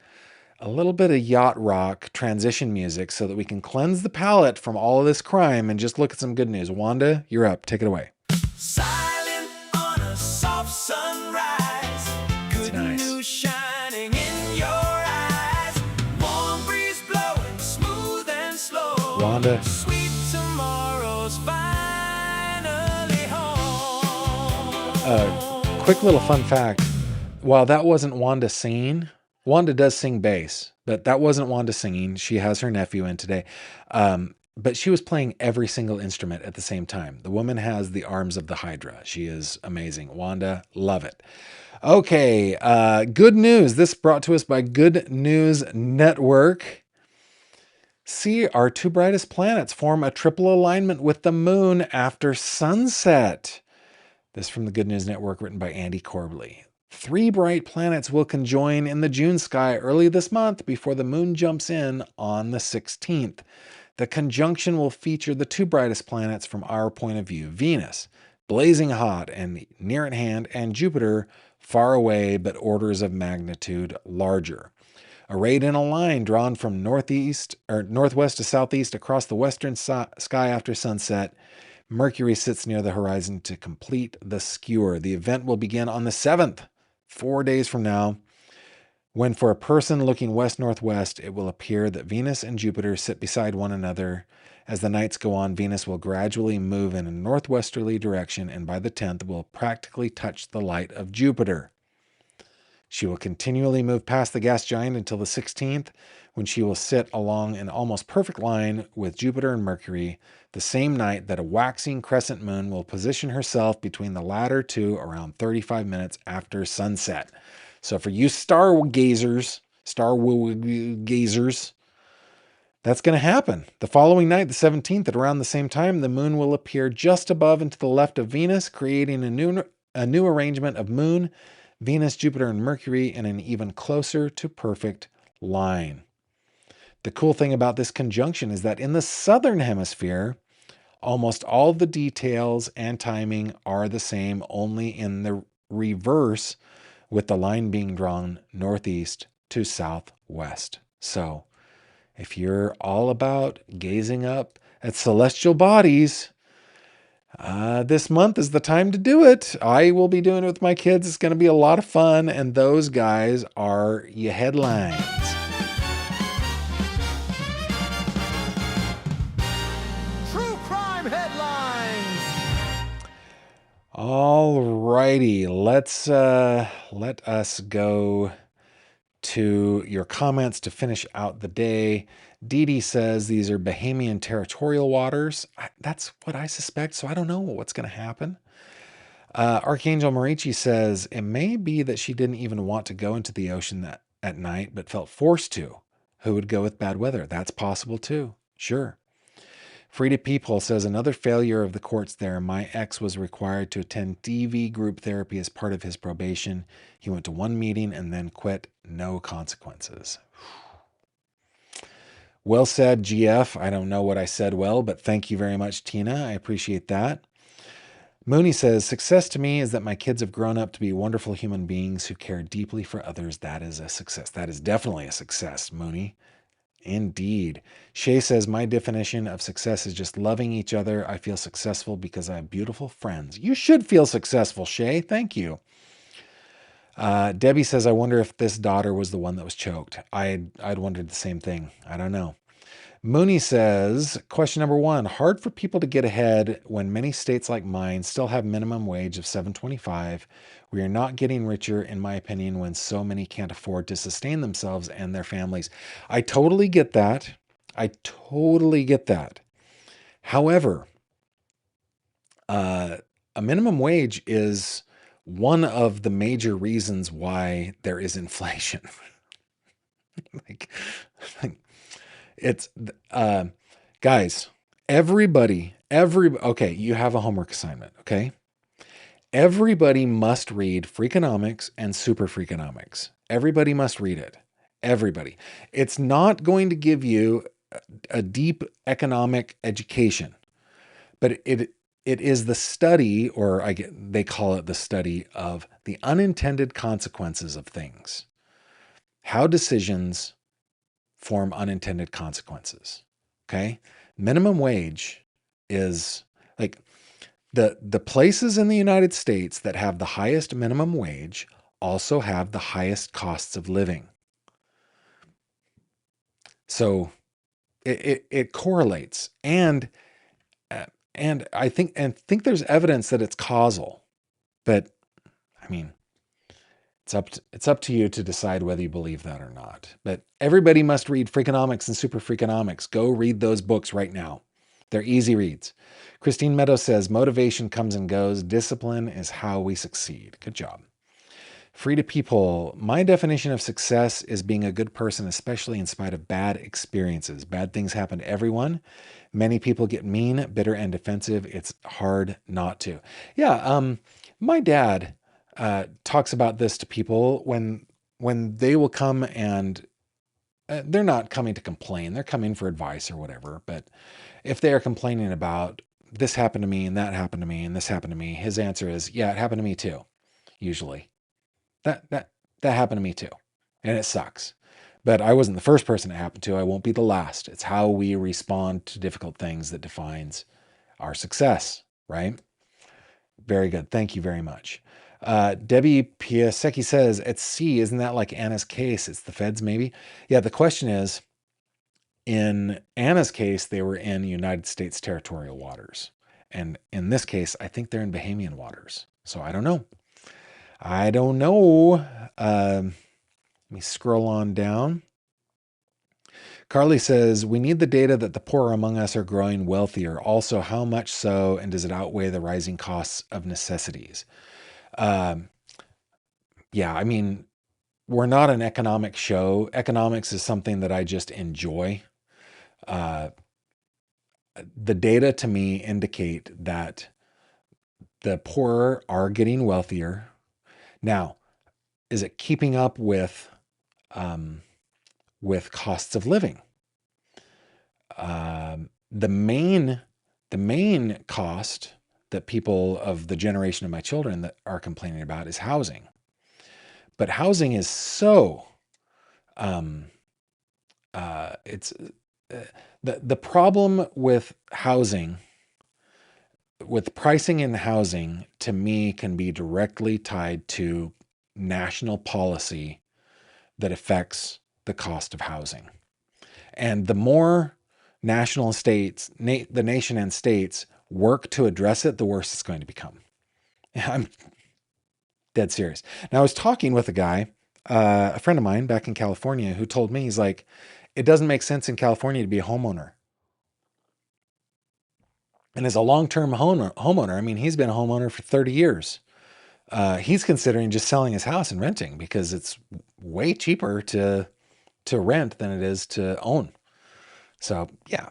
a little bit of yacht rock transition music so that we can cleanse the palate from all of this crime and just look at some good news. Wanda, you're up. Take it away. Silent on a soft sunrise. Good nice. news shining in your eyes. Warm breeze blowing smooth and slow. Wanda. Sweet tomorrow's finally home. Quick little fun fact. While that wasn't Wanda singing, Wanda does sing bass, but that wasn't Wanda singing. She has her nephew in today. But she was playing every single instrument at the same time. The woman has the arms of the Hydra. She is amazing. Wanda, love it. Okay, good news. This brought to us by Good News Network. See, our two brightest planets form a triple alignment with the moon after sunset. This from the Good News Network, written by Andy Corbley. Three bright planets will conjoin in the June sky early this month before the moon jumps in on the 16th. The conjunction will feature the two brightest planets from our point of view: Venus, blazing hot and near at hand, and Jupiter, far away but orders of magnitude larger. Arrayed in a line drawn from northeast or northwest to southeast across the western sky after sunset, Mercury sits near the horizon to complete the skewer. The event will begin on the 7th, 4 days from now, when for a person looking west-northwest, it will appear that Venus and Jupiter sit beside one another. As the nights go on, Venus will gradually move in a northwesterly direction, and by the 10th will practically touch the light of Jupiter. She will continually move past the gas giant until the 16th, when she will sit along an almost perfect line with Jupiter and Mercury, the same night that a waxing crescent moon will position herself between the latter two around 35 minutes after sunset. So for you star gazers, that's going to happen. The following night, the 17th, at around the same time, the moon will appear just above and to the left of Venus, creating a new arrangement of moon, Venus, Jupiter, and Mercury in an even closer to perfect line. The cool thing about this conjunction is that in the southern hemisphere, almost all the details and timing are the same, only in the reverse, with the line being drawn northeast to southwest. So, if you're all about gazing up at celestial bodies, this month is the time to do it. I will be doing it with my kids. It's going to be a lot of fun, and those guys are your headlines. True crime headlines. All righty, let us go to your comments to finish out the day. Dee Dee says these are Bahamian territorial waters. That's what I suspect, so I don't know what's going to happen. Archangel Marici says it may be that she didn't even want to go into the ocean at night, but felt forced to. Who would go with bad weather? That's possible too. Sure. Frida Peephole says another failure of the courts there. My ex was required to attend DV group therapy as part of his probation. He went to one meeting and then quit. No consequences. Well said, GF. I don't know what I said well, but thank you very much, Tina. I appreciate that. Mooney says, success to me is that my kids have grown up to be wonderful human beings who care deeply for others. That is a success. That is definitely a success, Mooney. Indeed. Shay says, my definition of success is just loving each other. I feel successful because I have beautiful friends. You should feel successful, Shay. Thank you. Debbie says, I wonder if this daughter was the one that was choked. I'd wondered the same thing. I don't know. Mooney says, question number 1, hard for people to get ahead when many states like mine still have minimum wage of $7.25. We are not getting richer, in my opinion, when so many can't afford to sustain themselves and their families. I totally get that. However, a minimum wage is one of the major reasons why there is inflation. like It's guys, okay, you have a homework assignment, okay? Everybody must read Freakonomics and Super Freakonomics. Everybody must read it. Everybody. It's not going to give you a deep economic education, but it is the study, or they call it the study of the unintended consequences of things. How decisions form unintended consequences. Okay? Minimum wage is like the places in the United States that have the highest minimum wage also have the highest costs of living. So it correlates, and I think there's evidence that it's causal, but I mean, it's up to you to decide whether you believe that or not. But everybody must read Freakonomics and Super Freakonomics. Go read those books right now. They're easy reads. Christine Meadows says, motivation comes and goes. Discipline is how we succeed. Good job. Frida Peephole, my definition of success is being a good person, especially in spite of bad experiences. Bad things happen to everyone. Many people get mean, bitter, and defensive. It's hard not to. Yeah, my dad, talks about this to people when they will come and they're not coming to complain. They're coming for advice or whatever. But if they are complaining about this happened to me and that happened to me and this happened to me, his answer is, yeah, it happened to me too. Usually that happened to me too. And it sucks. But I wasn't the first person it happened to. I won't be the last. It's how we respond to difficult things that defines our success, right? Very good. Thank you very much. Debbie Piasecki says, at sea, isn't that like Anna's case? It's the feds, maybe? Yeah, the question is, in Anna's case, they were in United States territorial waters. And in this case, I think they're in Bahamian waters. So I don't know. I don't know. Let me scroll on down. Carly says, we need the data that the poor among us are growing wealthier. Also, how much so, and does it outweigh the rising costs of necessities? Yeah, I mean, we're not an economic show. Economics is something that I just enjoy. The data to me indicate that the poor are getting wealthier. Now, is it keeping up with costs of living? The main cost that people of the generation of my children that are complaining about is housing. But housing is so it's the problem with housing, with pricing in housing, to me can be directly tied to national policy that affects the cost of housing. And the more national states, the nation and states work to address it, the worse it's going to become. I'm dead serious. Now, I was talking with a guy, a friend of mine back in California, who told me, he's like, it doesn't make sense in California to be a homeowner. And as a long-term homeowner, I mean, he's been a homeowner for 30 years. He's considering just selling his house and renting because it's way cheaper to rent than it is to own. So yeah,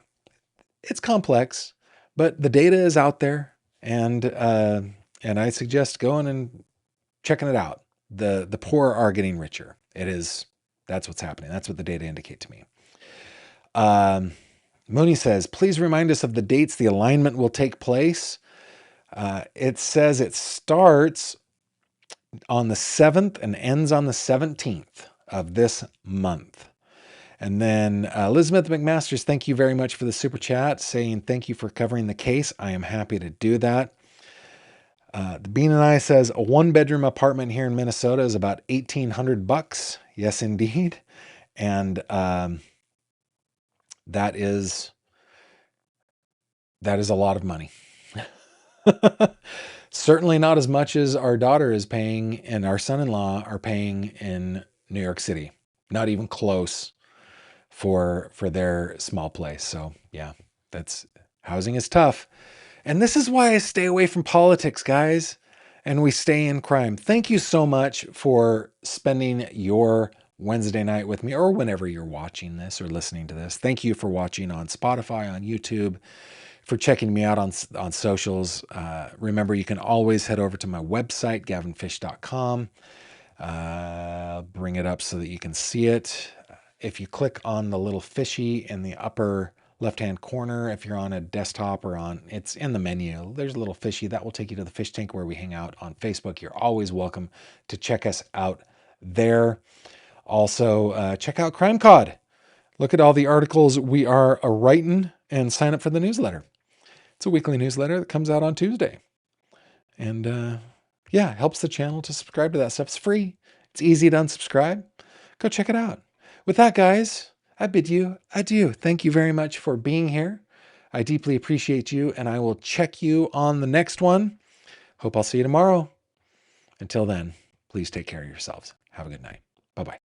it's complex, but the data is out there, and I suggest going and checking it out. The poor are getting richer. That's what's happening. That's what the data indicate to me. Mooney says, please remind us of the dates the alignment will take place. It says it starts on the 7th and ends on the 17th of this month. And then Elizabeth McMasters, thank you very much for the super chat, saying thank you for covering the case. I am happy to do that. The Bean and I says a 1-bedroom apartment here in Minnesota is about $1,800. Yes, indeed. And that is a lot of money. Certainly not as much as our daughter is paying and our son-in-law are paying in New York City. Not even close for their small place. So yeah, housing is tough. And this is why I stay away from politics, guys, and we stay in crime. Thank you so much for spending your Wednesday night with me, or whenever you're watching this or listening to this. Thank you for watching on Spotify, on YouTube, for checking me out on socials. Remember, you can always head over to my website, gavinfish.com. I'll bring it up so that you can see it. If you click on the little fishy in the upper left-hand corner, if you're on a desktop or it's in the menu, there's a little fishy that will take you to the fish tank where we hang out on Facebook. You're always welcome to check us out there. Also, check out Crime Cod. Look at all the articles we are writing and sign up for the newsletter. It's a weekly newsletter that comes out on Tuesday. And yeah, it helps the channel to subscribe to that stuff. It's free. It's easy to unsubscribe. Go check it out. With that, guys, I bid you adieu. Thank you very much for being here. I deeply appreciate you, and I will check you on the next one. Hope I'll see you tomorrow. Until then, please take care of yourselves. Have a good night. Bye-bye.